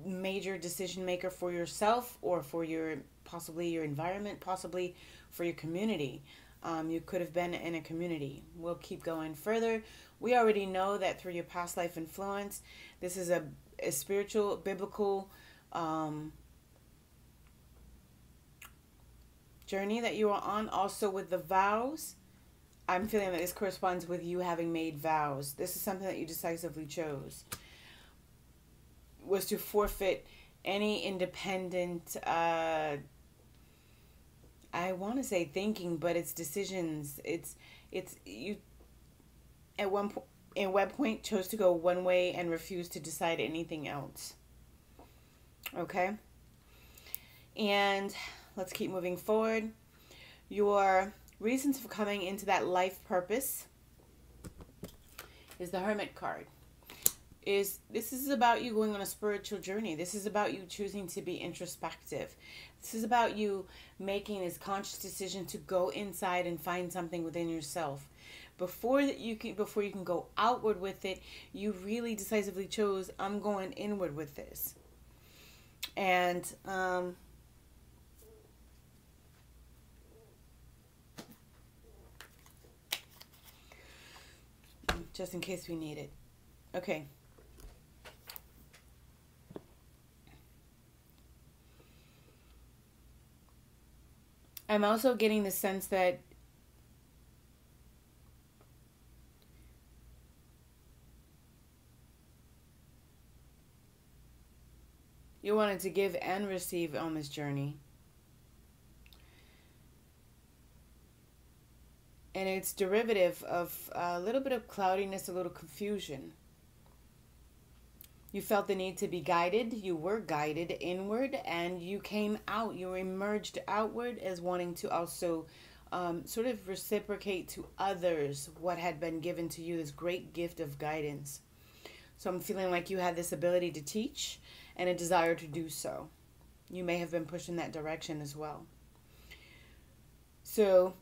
major decision maker for yourself, or for your, possibly your environment, possibly for your community. You could have been in a community. We'll keep going further. We already know that through your past life influence, this is a spiritual, biblical journey that you are on. Also with the vows, I'm feeling that this corresponds with you having made vows. This is something that you decisively chose, was to forfeit any independent, I want to say thinking, but it's decisions. It's you at one point chose to go one way and refused to decide anything else. Okay? And let's keep moving forward. Your reasons for coming into that life purpose is the Hermit card. This is about you going on a spiritual journey. This is about you choosing to be introspective. This is about you making this conscious decision to go inside and find something within yourself. Before you can go outward with it, you really decisively chose, I'm going inward with this. And just in case we need it. Okay. I'm also getting the sense that you wanted to give and receive on this journey. And it's derivative of a little bit of cloudiness, a little confusion. You felt the need to be guided. You were guided inward, and you came out. You emerged outward as wanting to also sort of reciprocate to others what had been given to you, this great gift of guidance. So I'm feeling like you had this ability to teach and a desire to do so. You may have been pushed in that direction as well. So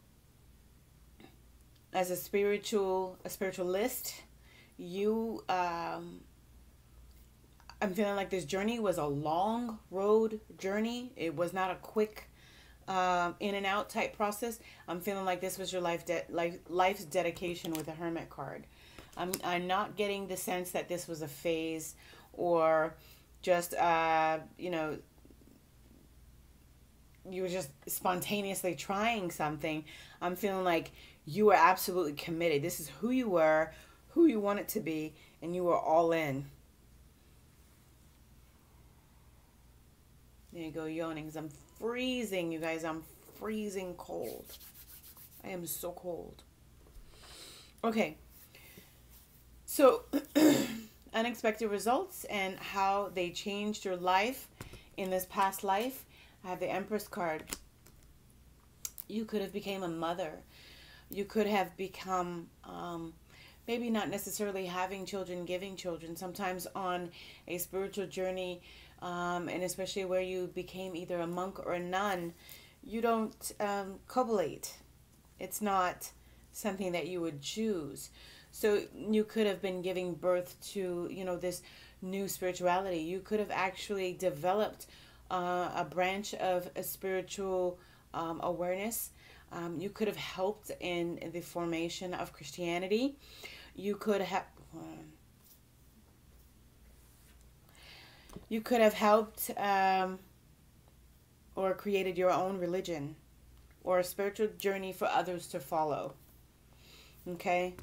as a spiritualist, you I'm feeling like this journey was a long road journey. It was not a quick in and out type process. I'm feeling like this was your life's dedication with the Hermit card. I'm not getting the sense that this was a phase, or just you know, you were just spontaneously trying something. I'm feeling like you were absolutely committed. This is who you were, who you wanted to be, and you were all in. There you go, yawning, because I'm freezing, you guys. I'm freezing cold. I am so cold. Okay. So, unexpected results and how they changed your life in this past life. I have the Empress card. You could have become a mother. You could have become, maybe not necessarily having children, giving children. Sometimes on a spiritual journey, and especially where you became either a monk or a nun, you don't copulate. It's not something that you would choose. So you could have been giving birth to, you know, this new spirituality. You could have actually developed a branch of a spiritual awareness. You could have helped in the formation of Christianity. You could have helped or created your own religion or a spiritual journey for others to follow. Okay?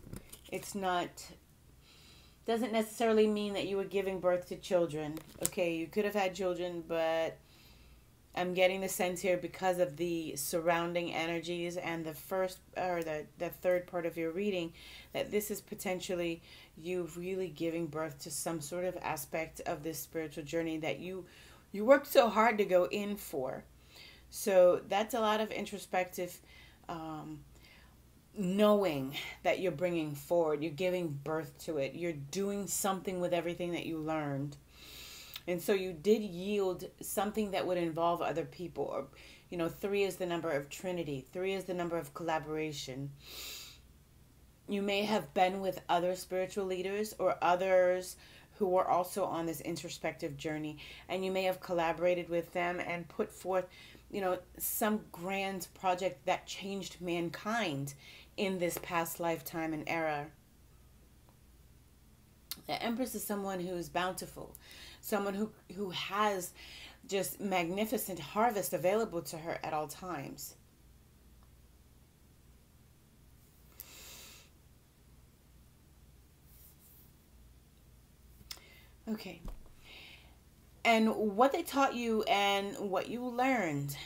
Doesn't necessarily mean that you were giving birth to children. Okay, you could have had children, but I'm getting the sense here, because of the surrounding energies and the first or the third part of your reading, that this is potentially you really giving birth to some sort of aspect of this spiritual journey that you worked so hard to go in for. So that's a lot of introspective knowing that you're bringing forward. You're giving birth to it. You're doing something with everything that you learned. And so you did yield something that would involve other people. Or, 3 is the number of Trinity. 3 is the number of collaboration. You may have been with other spiritual leaders or others who were also on this introspective journey, and you may have collaborated with them and put forth, some grand project that changed mankind in this past lifetime and era. The Empress is someone who is bountiful, someone who has just magnificent harvest available to her at all times. Okay. And what they taught you and what you learned.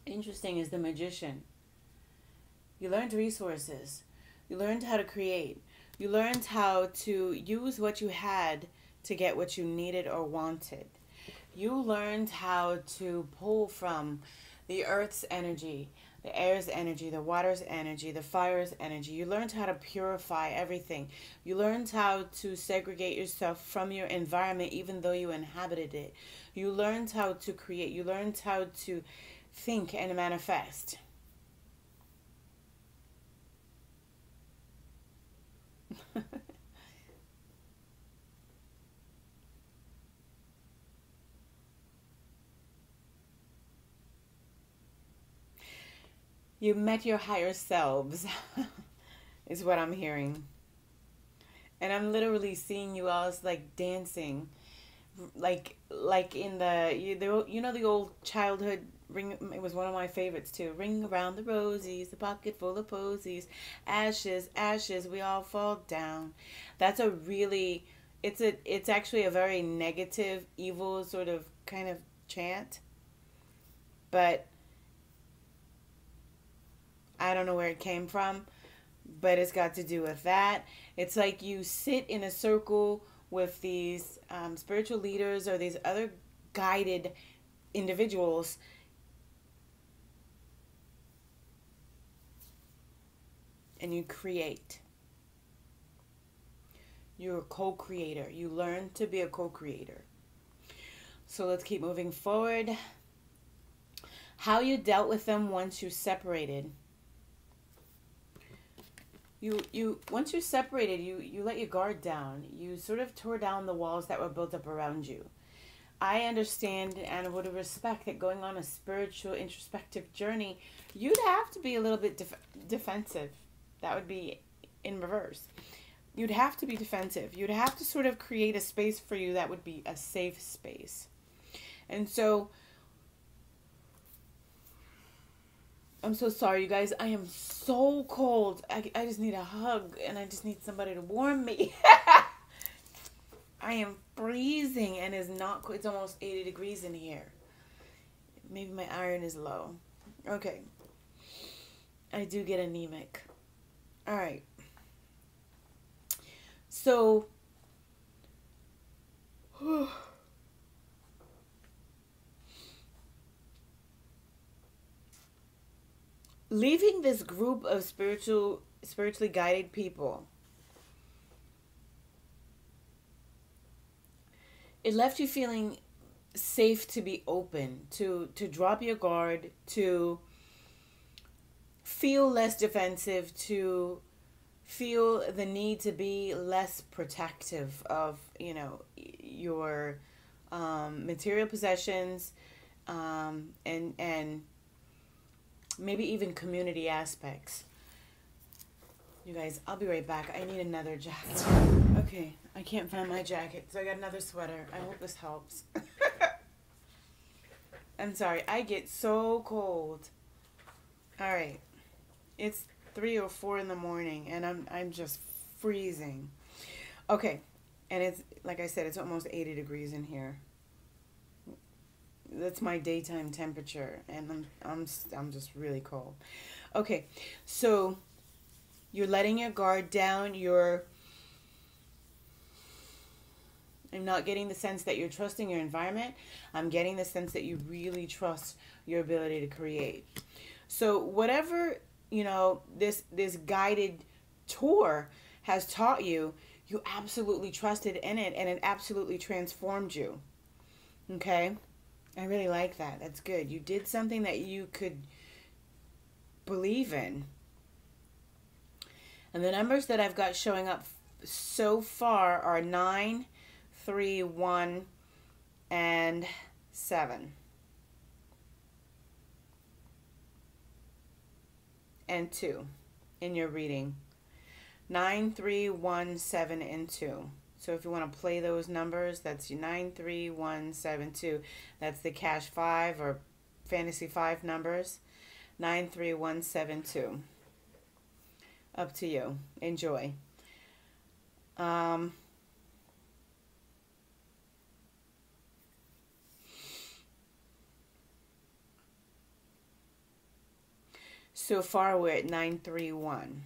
Interesting is the Magician. You learned resources. You learned how to create. You learned how to use what you had to get what you needed or wanted. You learned how to pull from the earth's energy, the air's energy, the water's energy, the fire's energy. You learned how to purify everything. You learned how to segregate yourself from your environment even though you inhabited it. You learned how to create. You learned how to think and manifest. You met your higher selves, is what I'm hearing. And I'm literally seeing you all as like dancing, like in the old childhood ring. It was one of my favorites too. Ring around the rosies, the pocket full of posies, ashes, ashes, we all fall down. That's a really, it's actually a very negative, evil sort of kind of chant, but I don't know where it came from, but it's got to do with that. It's like you sit in a circle with these spiritual leaders or these other guided individuals, and you create. You're a co-creator. You learn to be a co-creator. So let's keep moving forward. How you dealt with them once you separated. You once you separated, you let your guard down. You sort of tore down the walls that were built up around you. I understand and would respect that going on a spiritual introspective journey, you'd have to be a little bit defensive. That would be in reverse. You'd have to be defensive. You'd have to sort of create a space for you that would be a safe space. And so I'm so sorry, you guys. I am so cold. I just need a hug, and I just need somebody to warm me. I am freezing, and it's almost 80 degrees in here. Maybe my iron is low. Okay. I do get anemic. All right. So, leaving this group of spiritually guided people, it left you feeling safe to be open, to drop your guard, to feel less defensive, to feel the need to be less protective of, your material possessions, and maybe even community aspects. You guys, I'll be right back. I need another jacket. Okay, I can't find my jacket, so I got another sweater. I hope this helps. I'm sorry, I get so cold. All right, it's 3 or 4 in the morning, and I'm just freezing. Okay, and it's like I said, it's almost 80 degrees in here. That's my daytime temperature, and I'm just really cold. Okay, so you're letting your guard down. I'm not getting the sense that you're trusting your environment. I'm getting the sense that you really trust your ability to create. So whatever, this guided tour has taught you, you absolutely trusted in it, and it absolutely transformed you. Okay? I really like that. That's good. You did something that you could believe in. And the numbers that I've got showing up so far are 9, 3, 1, and 7. And 2 in your reading. 9, 3, 1, 7, and 2. So if you want to play those numbers, that's 9, 3, 1, 7, 2. That's the Cash 5 or Fantasy 5 numbers. 9, 3, 1, 7, 2. Up to you. Enjoy. So far we're at 9, 3, 1.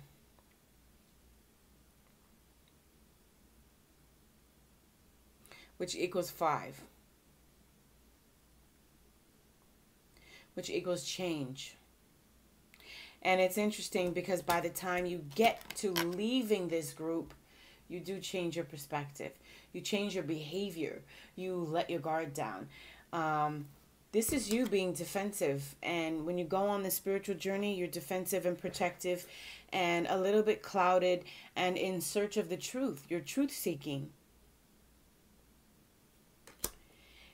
Which equals 5. Which equals change. And it's interesting because by the time you get to leaving this group, you do change your perspective. You change your behavior. You let your guard down. This is you being defensive. And when you go on the spiritual journey, you're defensive and protective and a little bit clouded and in search of the truth. You're truth seeking.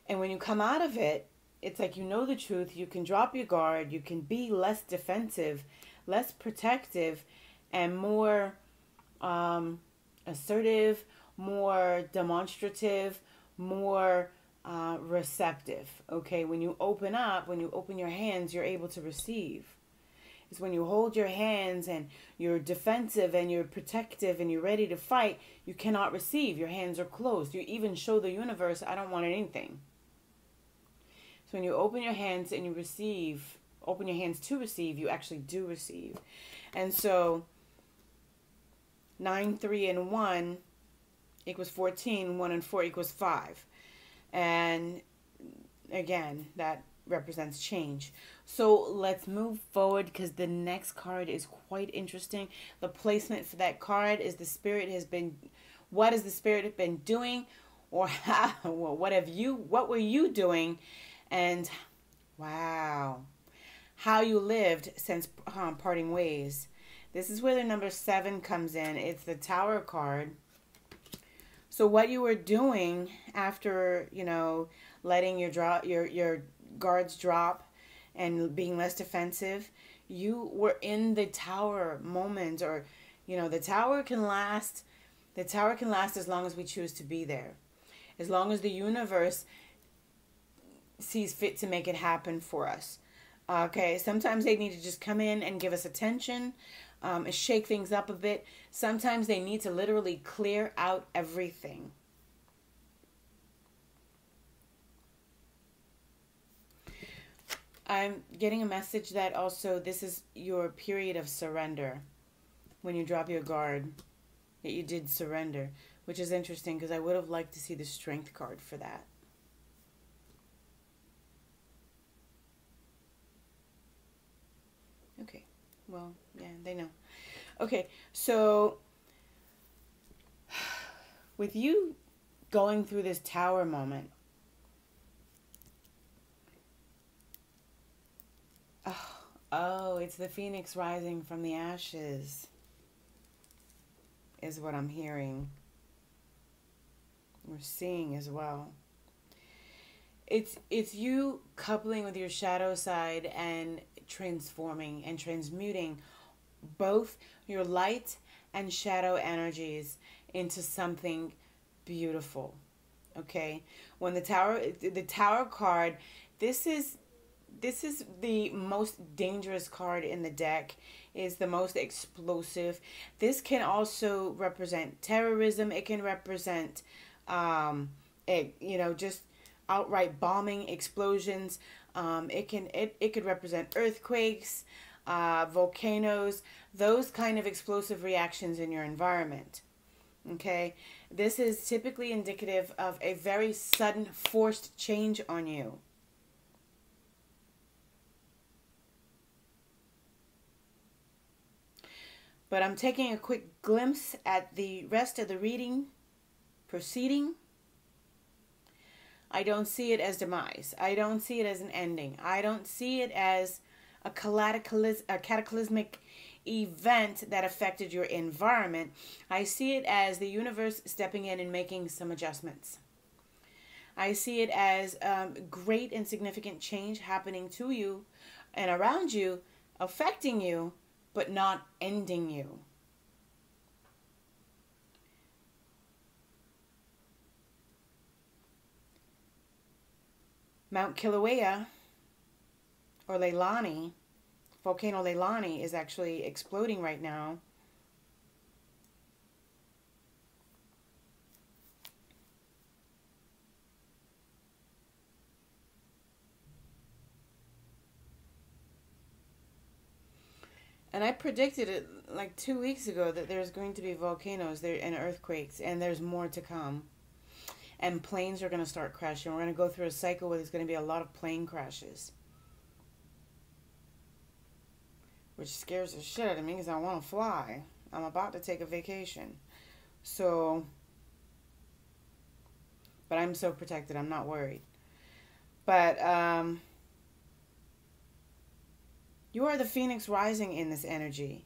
And when you come out of it, it's like you know the truth. You can drop your guard. You can be less defensive, less protective, and more assertive, more demonstrative, more receptive. Okay, when you open up, when you open your hands, you're able to receive. It's when you hold your hands and you're defensive and you're protective and you're ready to fight, you cannot receive. Your hands are closed. You even show the universe, I don't want anything. So when you open your hands and you receive, open your hands to receive, you actually do receive. And so 9, 3, and 1 equals 14. 1 and 4 equals 5. And again, that represents change. So let's move forward because the next card is quite interesting. The placement for that card is the Spirit has been, what has the Spirit been doing? Or how, well, what were you doing? And wow, how you lived since parting ways. This is where the number 7 comes in. It's the Tower card. So what you were doing after, letting your guards drop and being less defensive, you were in the Tower moment, or the Tower can last. The Tower can last as long as we choose to be there, as long as the universe sees fit to make it happen for us. Okay, sometimes they need to just come in and give us attention, shake things up a bit. Sometimes they need to literally clear out everything. I'm getting a message that also this is your period of surrender. When you drop your guard, that you did surrender, which is interesting because I would have liked to see the Strength card for that. Okay, well, yeah, they know. Okay, so with you going through this Tower moment, oh, it's the Phoenix rising from the ashes, is what I'm hearing. We're seeing as well. It's you coupling with your shadow side and transforming and transmuting both your light and shadow energies into something beautiful. Okay, when the Tower card, this is the most dangerous card in the deck, is the most explosive. This can also represent terrorism. It can represent just outright bombing, explosions. It could represent earthquakes, volcanoes, those kind of explosive reactions in your environment. Okay, this is typically indicative of a very sudden, forced change on you. But I'm taking a quick glimpse at the rest of the reading proceeding. I don't see it as demise. I don't see it as an ending. I don't see it as a cataclysmic event that affected your environment. I see it as the universe stepping in and making some adjustments. I see it as great and significant change happening to you and around you, affecting you, but not ending you. Mount Kilauea, or Leilani, volcano Leilani, is actually exploding right now. And I predicted it like 2 weeks ago that there's going to be volcanoes there and earthquakes, and there's more to come. And planes are going to start crashing. We're going to go through a cycle where there's going to be a lot of plane crashes. Which scares the shit out of me because I want to fly. I'm about to take a vacation. So, but I'm so protected. I'm not worried. But, you are the phoenix rising in this energy.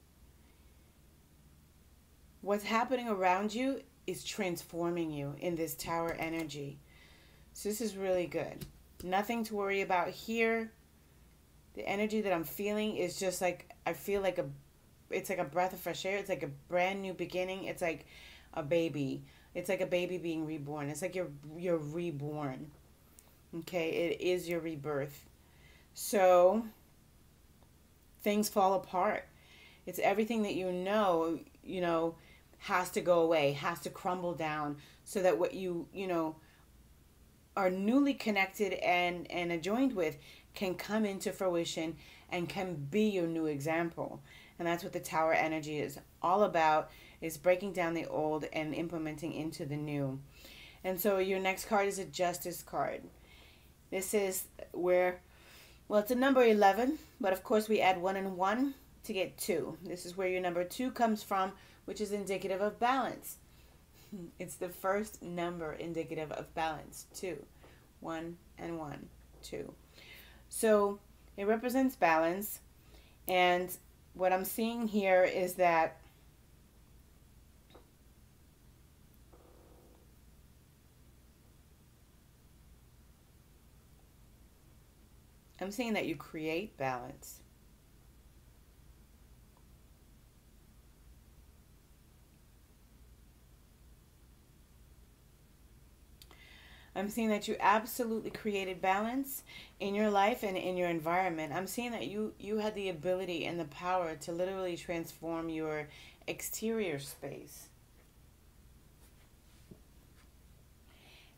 What's happening around you is transforming you in this tower energy. So this is really good. Nothing to worry about here. The energy that I'm feeling is just like, I feel like it's like a breath of fresh air. It's like a brand new beginning. It's like a baby. It's like a baby being reborn. It's like you're reborn. Okay, it is your rebirth. So things fall apart. It's everything that you know, has to go away, has to crumble down, so that what you are newly connected and adjoined with can come into fruition and can be your new example. And that's what the tower energy is all about, is breaking down the old and implementing into the new. And so your next card is a justice card. This is where, well, it's a number 11, but of course we add 1 and 1 to get 2. This is where your number 2 comes from, which is indicative of balance. It's the first number indicative of balance. 2. 1 and 1. 2. So it represents balance. And what I'm seeing here is that I'm seeing that you create balance. I'm seeing that you absolutely created balance in your life and in your environment. I'm seeing that you had the ability and the power to literally transform your exterior space,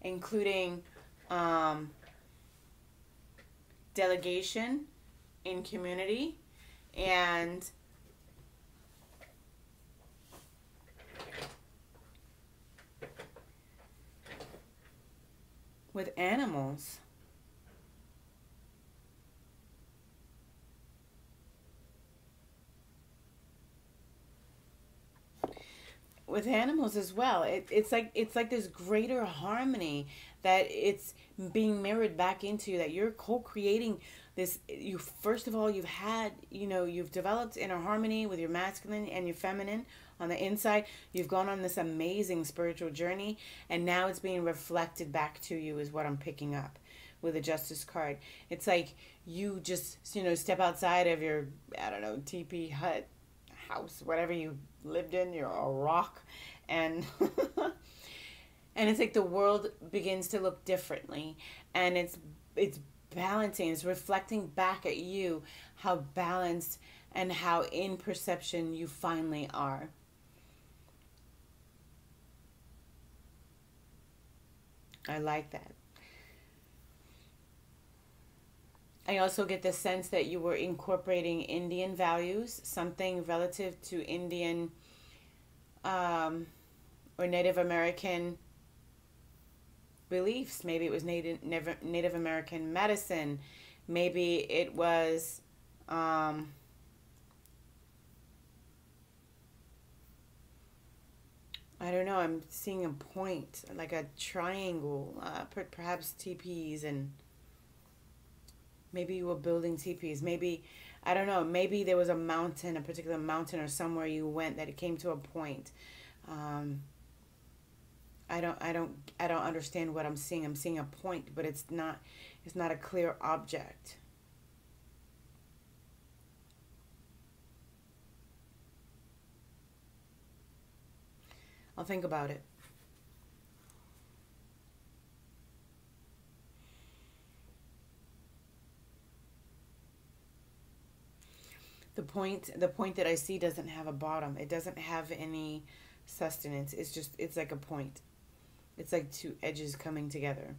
including delegation in community and with animals. With animals as well. It's like this greater harmony that it's being mirrored back into you, that you're co-creating this. You, first of all, you've developed inner harmony with your masculine and your feminine on the inside. You've gone on this amazing spiritual journey, and now it's being reflected back to you, is what I'm picking up with the Justice card. It's like you just, step outside of your, I don't know, teepee hut, house, whatever you lived in, you're a rock, and and it's like the world begins to look differently, and it's balancing, it's reflecting back at you how balanced and how in perception you finally are. I like that. I also get the sense that you were incorporating Indian values, something relative to Indian or Native American beliefs. Maybe it was Native American medicine. Maybe it was I don't know. I'm seeing a point, like a triangle, perhaps teepees, and maybe you were building teepees. Maybe, I don't know. Maybe there was a mountain, a particular mountain, or somewhere you went that it came to a point. I don't understand what I'm seeing. I'm seeing a point, but it's not a clear object. I'll think about it. The point that I see doesn't have a bottom. It doesn't have any sustenance. It's like a point. It's like two edges coming together.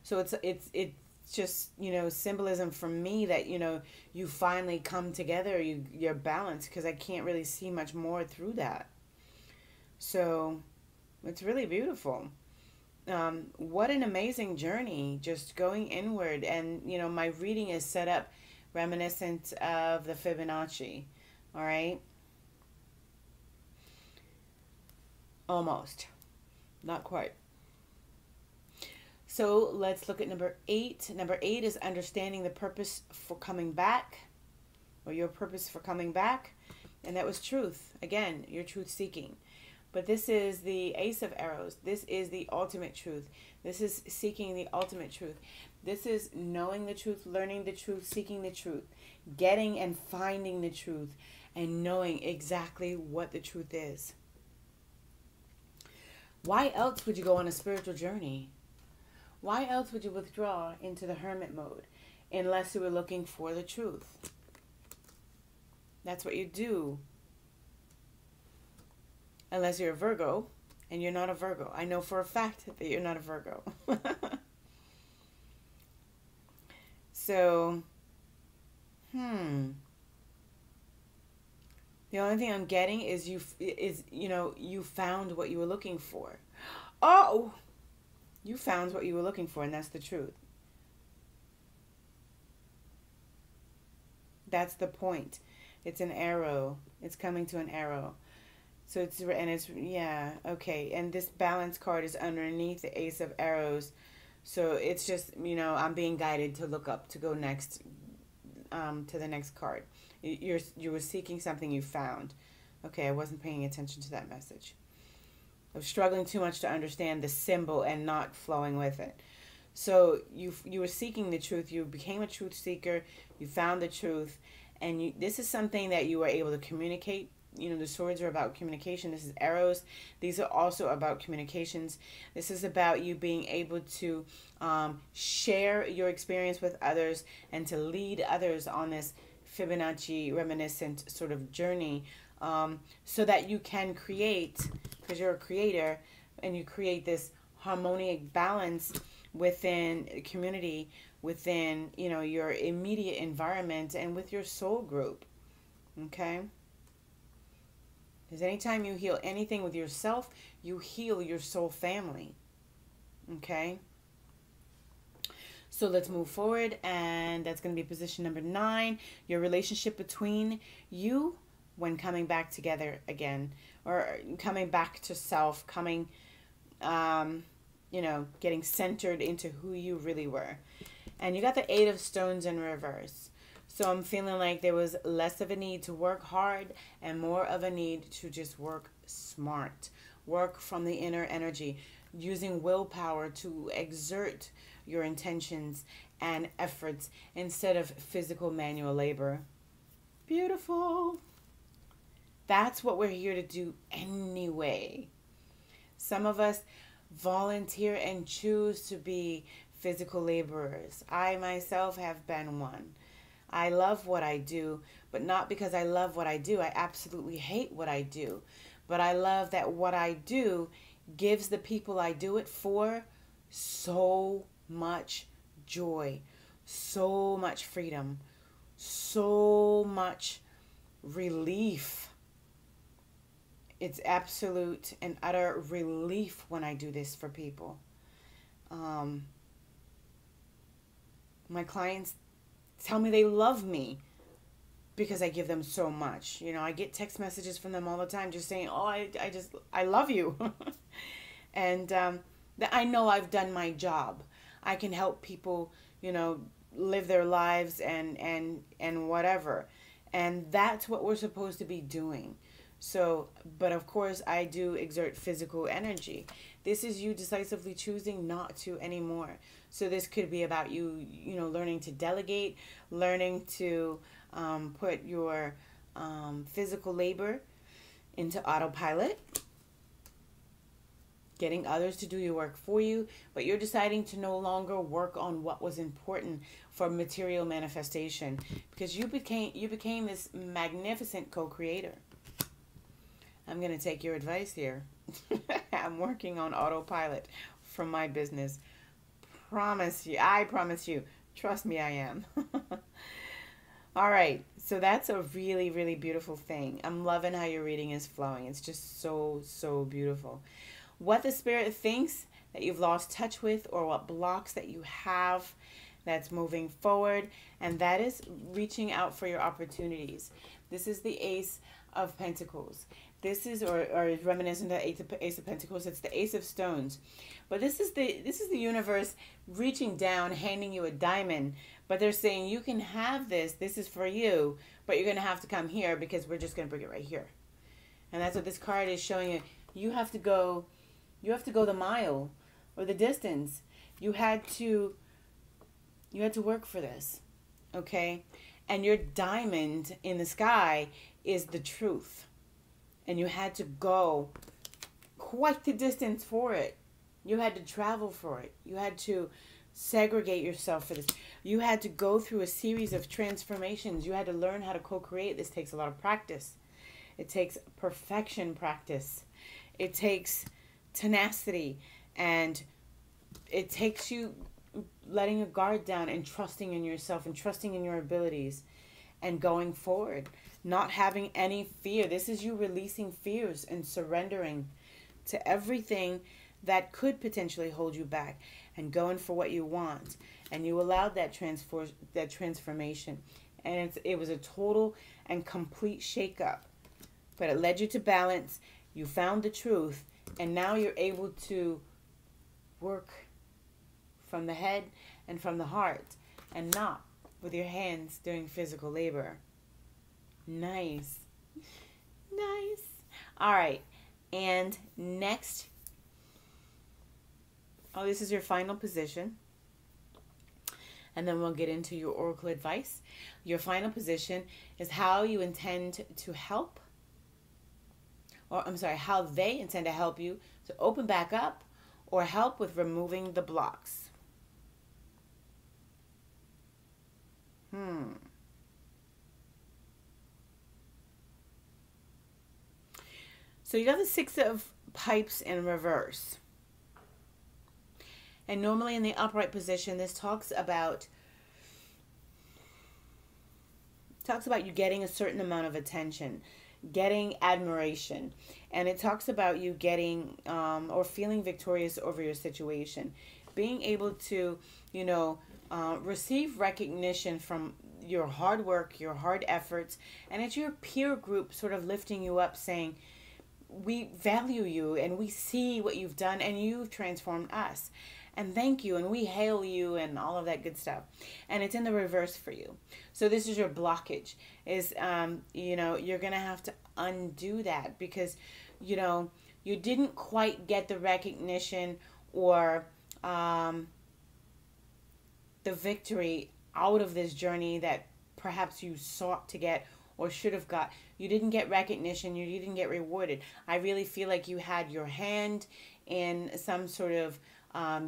So it's just, symbolism for me that, you finally come together, you're balanced, because I can't really see much more through that. So it's really beautiful. What an amazing journey, just going inward. And, my reading is set up reminiscent of the Fibonacci. All right. Almost. Not quite. So let's look at number 8. Number 8 is understanding the purpose for coming back, or your purpose for coming back. And that was truth. Again, your truth seeking. But this is the Ace of Arrows. This is the ultimate truth. This is seeking the ultimate truth. This is knowing the truth, learning the truth, seeking the truth, getting and finding the truth, and knowing exactly what the truth is. Why else would you go on a spiritual journey? Why else would you withdraw into the hermit mode unless you were looking for the truth? That's what you do. Unless you're a Virgo, and you're not a Virgo. I know for a fact that you're not a Virgo. So, the only thing I'm getting is you found what you were looking for. Oh, you found what you were looking for, and that's the truth. That's the point. It's an arrow. It's coming to an arrow. So yeah, okay. And this balance card is underneath the Ace of Arrows. So it's just, I'm being guided to look up, to go next, to the next card. You were seeking something, you found. Okay, I wasn't paying attention to that message. I was struggling too much to understand the symbol and not flowing with it. So you were seeking the truth. You became a truth seeker. You found the truth. And this is something that you were able to communicate. The swords are about communication. This is arrows. These are also about communications. This is about you being able to share your experience with others and to lead others on this Fibonacci reminiscent sort of journey, so that you can create, because you're a creator, and you create this harmonic balance within a community, within, your immediate environment, and with your soul group. Okay? Because anytime you heal anything with yourself, you heal your soul family. Okay? So let's move forward, and that's going to be position number 9. Your relationship between you when coming back together again, or coming back to self, coming, getting centered into who you really were. And you got the 8 of Stones in reverse. So I'm feeling like there was less of a need to work hard and more of a need to just work smart. Work from the inner energy, using willpower to exert your intentions and efforts instead of physical manual labor. Beautiful. That's what we're here to do anyway. Some of us volunteer and choose to be physical laborers. I myself have been one. I love what I do, but not because I love what I do. I absolutely hate what I do. But I love that what I do gives the people I do it for so much joy, so much freedom, so much relief. It's absolute and utter relief when I do this for people. Um, my clients tell me they love me because I give them so much. You know, I get text messages from them all the time just saying, oh, I love you. And that I know I've done my job. I can help people, you know, live their lives and whatever. And that's what we're supposed to be doing. So, but of course, I do exert physical energy. This is you decisively choosing not to anymore. So this could be about you, you know, learning to delegate, learning to put your physical labor into autopilot, getting others to do your work for you, but you're deciding to no longer work on what was important for material manifestation because you became this magnificent co-creator. I'm going to take your advice here. I'm working on autopilot from my business. I promise you. Trust me, I am. All right. So that's a really, really beautiful thing. I'm loving how your reading is flowing. It's just so, so beautiful. What the spirit thinks that you've lost touch with, or what blocks that you have that's moving forward, and that is reaching out for your opportunities. This is the Ace of Pentacles. This is or is reminiscent of the Ace of Pentacles. It's the Ace of Stones. But this is the universe reaching down, handing you a diamond, but they're saying you can have this. This is for you, but you're going to have to come here because we're just going to bring it right here. And that's what this card is showing you. You have to go the mile or the distance. You had to work for this. Okay? And your diamond in the sky is the truth. And you had to go quite the distance for it. You had to travel for it. You had to segregate yourself for this. You had to go through a series of transformations. You had to learn how to co-create. This takes a lot of practice. It takes perfection practice. It takes tenacity. And it takes you letting your guard down and trusting in yourself and trusting in your abilities and going forward. Not having any fear. This is you releasing fears and surrendering to everything that could potentially hold you back and going for what you want. And you allowed that transformation. And it was a total and complete shakeup. But it led you to balance. You found the truth. And now you're able to work from the head and from the heart. And not with your hands doing physical labor. Nice. Nice. All right. And next. Oh, this is your final position. And then we'll get into your oracle advice. Your final position is how you intend to help. Or, I'm sorry, how they intend to help you to open back up or help with removing the blocks. So you got the Six of Pipes in reverse. And normally in the upright position, this talks about you getting a certain amount of attention, getting admiration. And it talks about you getting or feeling victorious over your situation. Being able to, you know, receive recognition from your hard work, your hard efforts. And it's your peer group sort of lifting you up saying, we value you and we see what you've done and you've transformed us. And thank you, and we hail you, and all of that good stuff. And it's in the reverse for you. So this is your blockage. Is you know, you're gonna have to undo that because, you know, you didn't quite get the recognition or the victory out of this journey that perhaps you sought to get or should have got. You didn't get recognition. You didn't get rewarded. I really feel like you had your hand in some sort of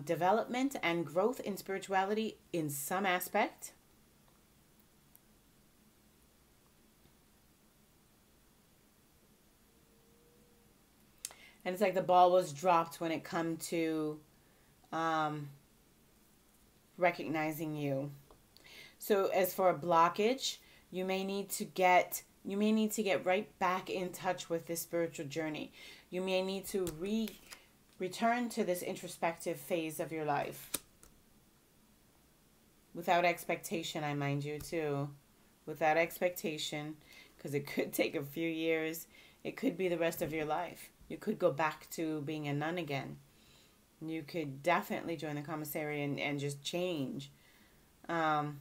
development and growth in spirituality in some aspect. And it's like the ball was dropped when it come to recognizing you. So as for a blockage, you may need to get You may need to get right back in touch with this spiritual journey. You may need to return to this introspective phase of your life. Without expectation, I mind you, too. Without expectation, because it could take a few years. It could be the rest of your life. You could go back to being a nun again. You could definitely join the commissary and just change. Or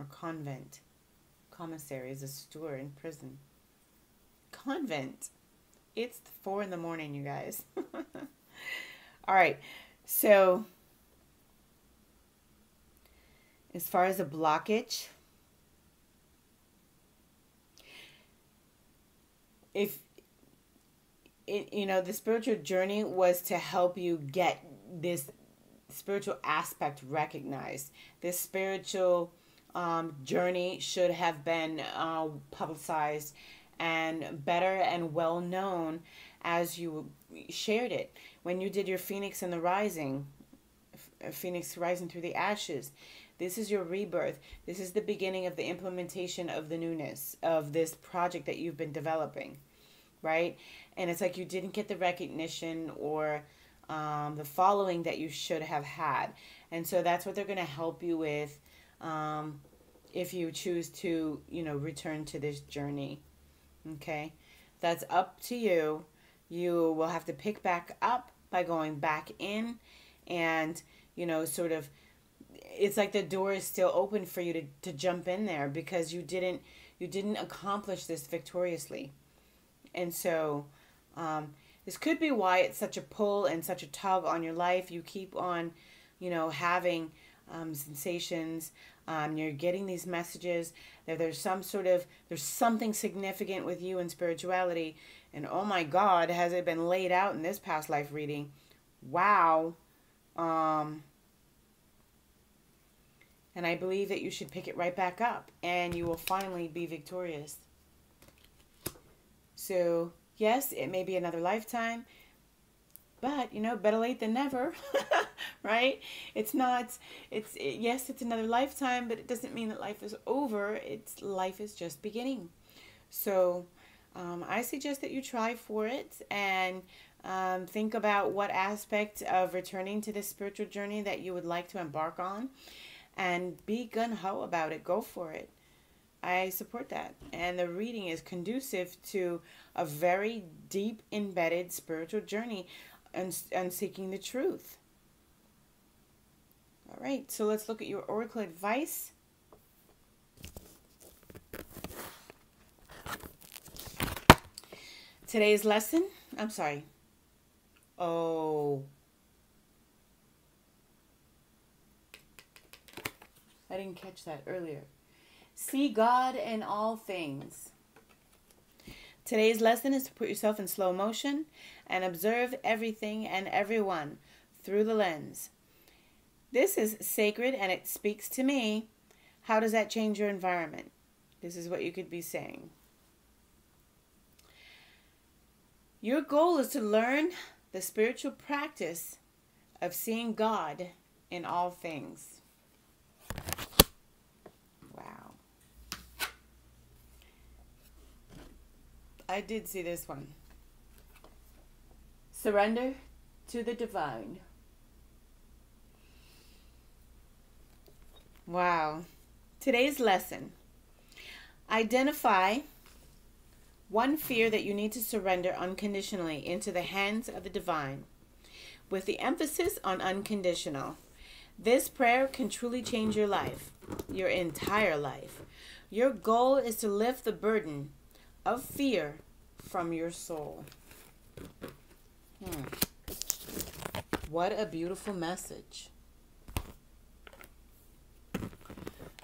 convent. Commissary is a steward in prison. Convent. It's 4 in the morning, you guys. All right. So, as far as a blockage, if the spiritual journey was to help you get this spiritual aspect recognized. This spiritual journey should have been publicized and better and well known as you shared it. When you did your Phoenix and the Rising, Phoenix rising through the ashes, this is your rebirth. This is the beginning of the implementation of the newness of this project that you've been developing, right? And it's like you didn't get the recognition or the following that you should have had. And so that's what they're going to help you with if you choose to, return to this journey. Okay? That's up to you. You will have to pick back up by going back in and, sort of, it's like the door is still open for you to jump in there because you didn't accomplish this victoriously. And so this could be why it's such a pull and such a tug on your life. You keep on, having sensations. You're getting these messages that there's something significant with you in spirituality. And oh my God, has it been laid out in this past life reading? Wow. And I believe that you should pick it right back up and you will finally be victorious. So, yes, it may be another lifetime, but, better late than never, right? Yes, it's another lifetime, but it doesn't mean that life is over. Life is just beginning. So, I suggest that you try for it and think about what aspect of returning to this spiritual journey that you would like to embark on. And be gung-ho about it. Go for it. I support that. And the reading is conducive to a very deep embedded spiritual journey and seeking the truth. All right. So let's look at your oracle advice. Today's lesson. I'm sorry. Oh. I didn't catch that earlier. See God in all things. Today's lesson is to put yourself in slow motion and observe everything and everyone through the lens. This is sacred and it speaks to me. How does that change your environment? This is what you could be saying. Your goal is to learn the spiritual practice of seeing God in all things. I did see this one. Surrender to the divine. Wow. Today's lesson. Identify one fear that you need to surrender unconditionally into the hands of the divine, with the emphasis on unconditional. This prayer can truly change your life, your entire life. Your goal is to lift the burden of fear from your soul. What a beautiful message.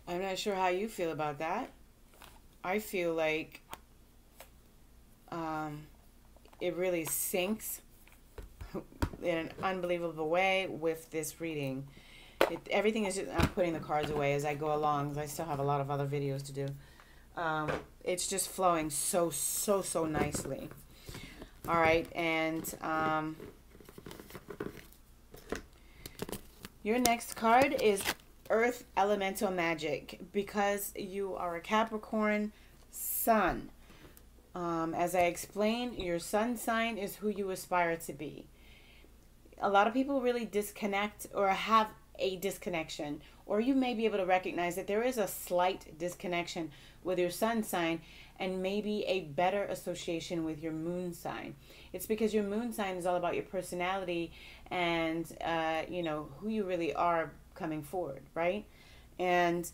I'm not sure how you feel about that. I feel like it really syncs in an unbelievable way with this reading. Everything is just, I'm putting the cards away as I go along because I still have a lot of other videos to do. It's just flowing so nicely. All right, and your next card is Earth elemental magic, because you are a Capricorn sun. As I explained, your sun sign is who you aspire to be. A lot of people really disconnect or have a disconnection, or you may be able to recognize that there is a slight disconnection with your sun sign and maybe a better association with your moon sign. It's because your moon sign is all about your personality and who you really are coming forward, right? And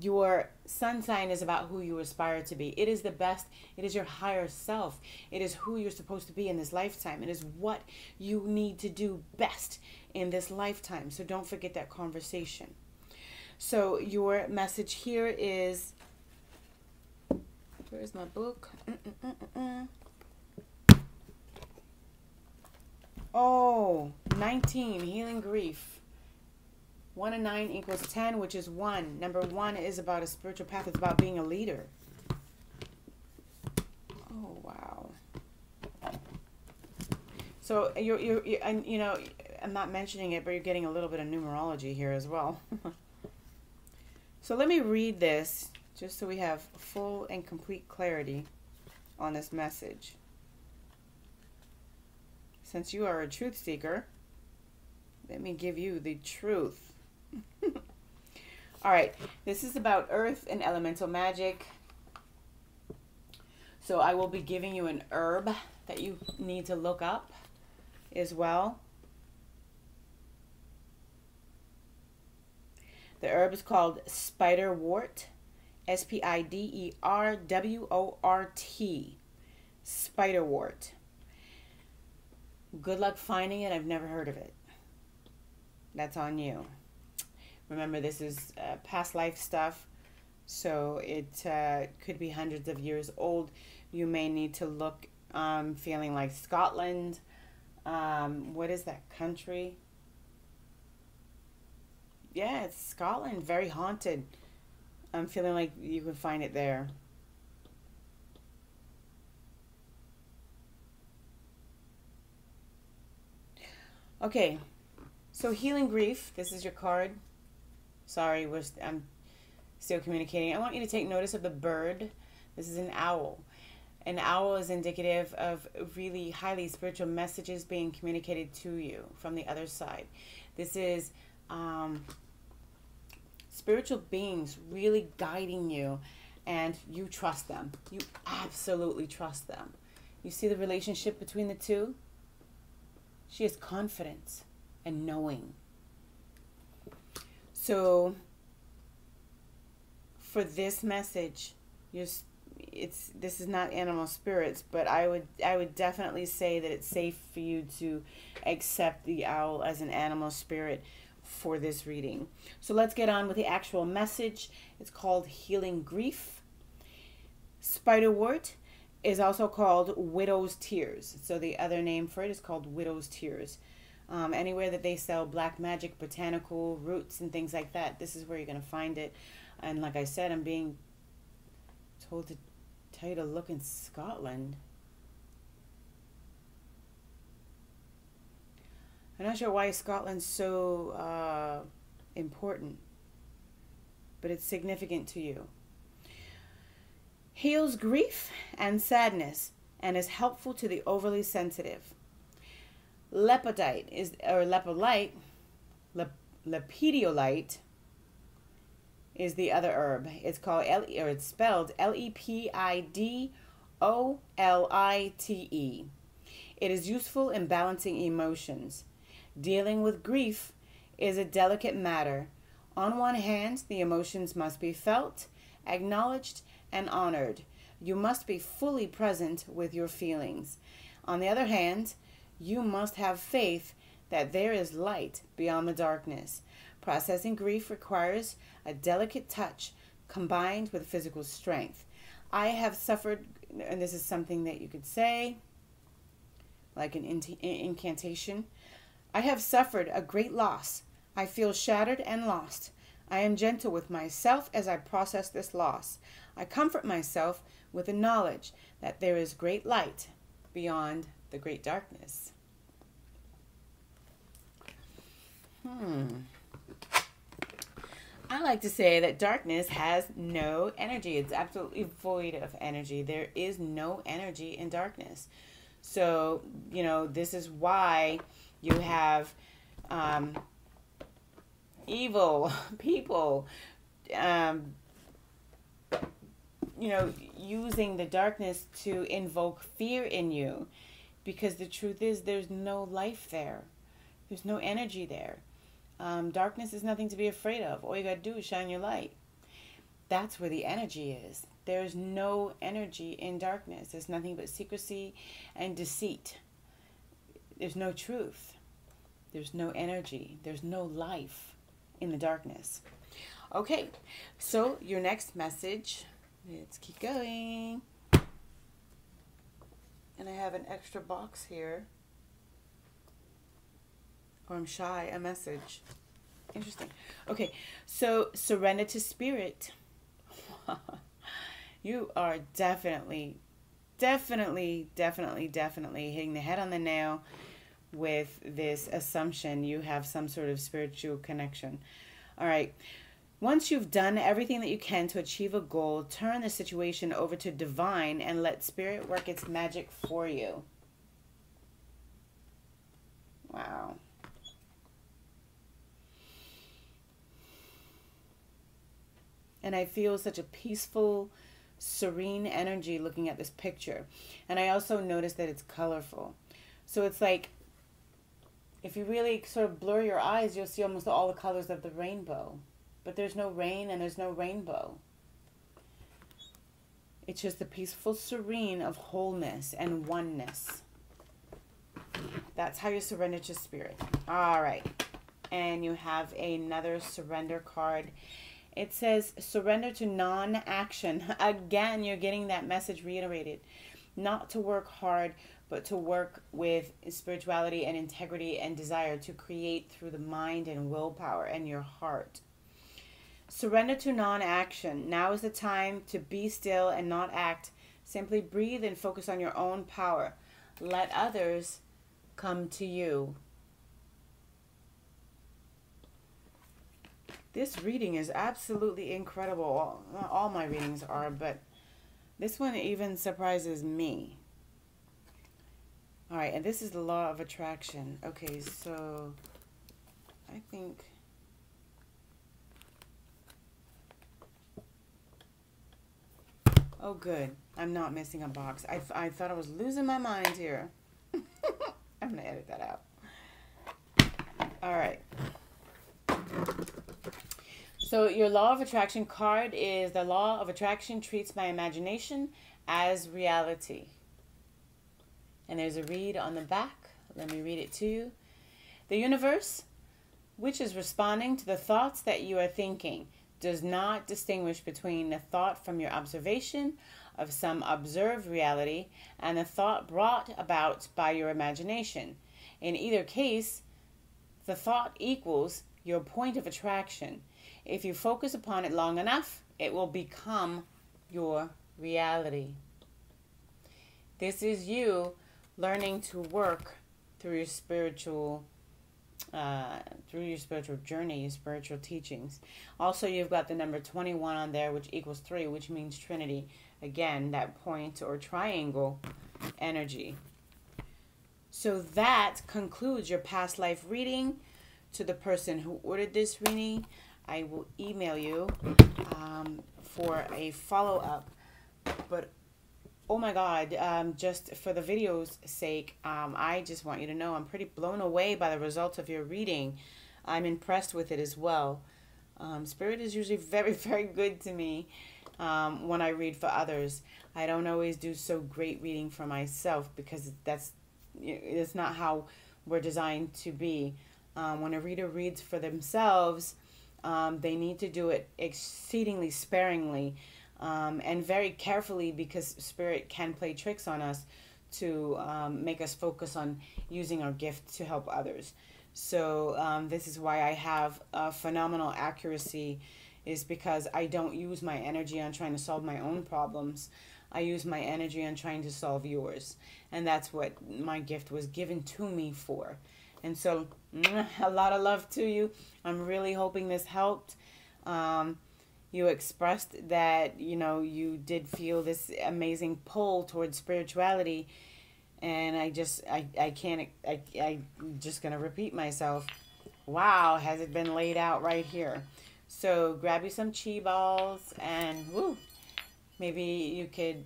your sun sign is about who you aspire to be. It is the best. It is your higher self. It is who you're supposed to be in this lifetime. It is what you need to do best in this lifetime. So don't forget that conversation. So your message here is, where's my book? Oh, 19, healing grief. 1 and 9 equals 10, which is 1. Number 1 is about a spiritual path. It's about being a leader. Oh, wow. So I'm not mentioning it, but you're getting a little bit of numerology here as well. So let me read this just so we have full and complete clarity on this message. Since you are a truth seeker, let me give you the truth. All right, this is about earth and elemental magic. So I will be giving you an herb that you need to look up as well. The herb is called spiderwort, S-P-I-D-E-R-W-O-R-T, spiderwort. Good luck finding it. I've never heard of it. That's on you. Remember, this is past life stuff, so it could be hundreds of years old. You may need to look, feeling like Scotland. What is that country? Yeah, it's Scotland. Very haunted. I'm feeling like you can find it there. Okay, so healing grief. This is your card. Sorry, I'm still communicating. I want you to take notice of the bird. This is an owl. An owl is indicative of really highly spiritual messages being communicated to you from the other side. This is spiritual beings really guiding you, and you trust them. You absolutely trust them. You see the relationship between the two? She has confidence and knowing. So for this message, this is not animal spirits, but I would definitely say that it's safe for you to accept the owl as an animal spirit for this reading. So let's get on with the actual message. It's called Healing Grief. Spiderwort is also called Widow's Tears. So the other name for it is called Widow's Tears. Anywhere that they sell black magic, botanical roots and things like that, this is where you're going to find it. And like I said, I'm being told to tell you to look in Scotland. I'm not sure why Scotland's so important, but it's significant to you. Heals grief and sadness and is helpful to the overly sensitive. Lepidolite is the other herb. It's called it's spelled Lepidolite. It is useful in balancing emotions. Dealing with grief is a delicate matter. On one hand, the emotions must be felt, acknowledged, and honored. You must be fully present with your feelings. On the other hand, you must have faith that there is light beyond the darkness. Processing grief requires a delicate touch combined with physical strength. I have suffered, and this is something that you could say, like an incantation. I have suffered a great loss. I feel shattered and lost. I am gentle with myself as I process this loss. I comfort myself with the knowledge that there is great light beyond the great darkness. I like to say that darkness has no energy. It's absolutely void of energy. There is no energy in darkness. So, this is why you have evil people, using the darkness to invoke fear in you. Because the truth is, there's no life there. There's no energy there. Darkness is nothing to be afraid of. All you got to do is shine your light. That's where the energy is. There's no energy in darkness. There's nothing but secrecy and deceit. There's no truth. There's no energy. There's no life in the darkness. Okay, so your next message, let's keep going. And I have an extra box here. Or I'm shy, a message. Interesting. Okay, so surrender to spirit. You are definitely hitting the head on the nail with this assumption you have some sort of spiritual connection. All right. Once you've done everything that you can to achieve a goal, turn the situation over to divine and let spirit work its magic for you. Wow. And I feel such a peaceful, serene energy looking at this picture. And I also noticed that it's colorful. So it's like, if you really sort of blur your eyes, you'll see almost all the colors of the rainbow. But there's no rain and there's no rainbow. It's just the peaceful serene of wholeness and oneness. That's how you surrender to spirit. All right. And you have another surrender card. It says surrender to non-action. Again, you're getting that message reiterated. Not to work hard, but to work with spirituality and integrity and desire to create through the mind and willpower and your heart. Surrender to non-action. Now is the time to be still and not act. Simply breathe and focus on your own power. Let others come to you. This reading is absolutely incredible. All my readings are, but this one even surprises me. All right, and this is the law of attraction. Okay, so I think... Oh, good. I'm not missing a box. I thought I was losing my mind here. I'm going to edit that out. All right. So your law of attraction card is the law of attraction treats my imagination as reality. And there's a read on the back. Let me read it to you. The universe, which is responding to the thoughts that you are thinking, does not distinguish between the thought from your observation of some observed reality and the thought brought about by your imagination. In either case, the thought equals your point of attraction. If you focus upon it long enough, it will become your reality. This is you learning to work through your spiritual journey, your spiritual teachings. Also, you've got the number 21 on there, which equals 3, which means Trinity. Again, that point or triangle energy. So that concludes your past life reading. To the person who ordered this reading, I will email you for a follow-up. But oh my God, just for the video's sake, I just want you to know I'm pretty blown away by the results of your reading. I'm impressed with it as well. Spirit is usually very, very good to me when I read for others. I don't always do so great reading for myself because it's not how we're designed to be. When a reader reads for themselves, they need to do it exceedingly sparingly and very carefully, because Spirit can play tricks on us to make us focus on using our gift to help others. So this is why I have phenomenal accuracy, is because I don't use my energy on trying to solve my own problems. I use my energy on trying to solve yours. And that's what my gift was given to me for. And so, a lot of love to you. I'm really hoping this helped. You expressed that, you did feel this amazing pull towards spirituality. And I'm just going to repeat myself. Wow, has it been laid out right here? So grab you some chi balls and woo, maybe you could,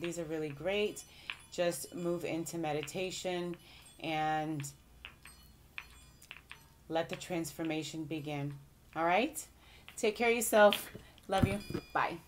these are really great. Just move into meditation and let the transformation begin. All right? Take care of yourself. Love you. Bye.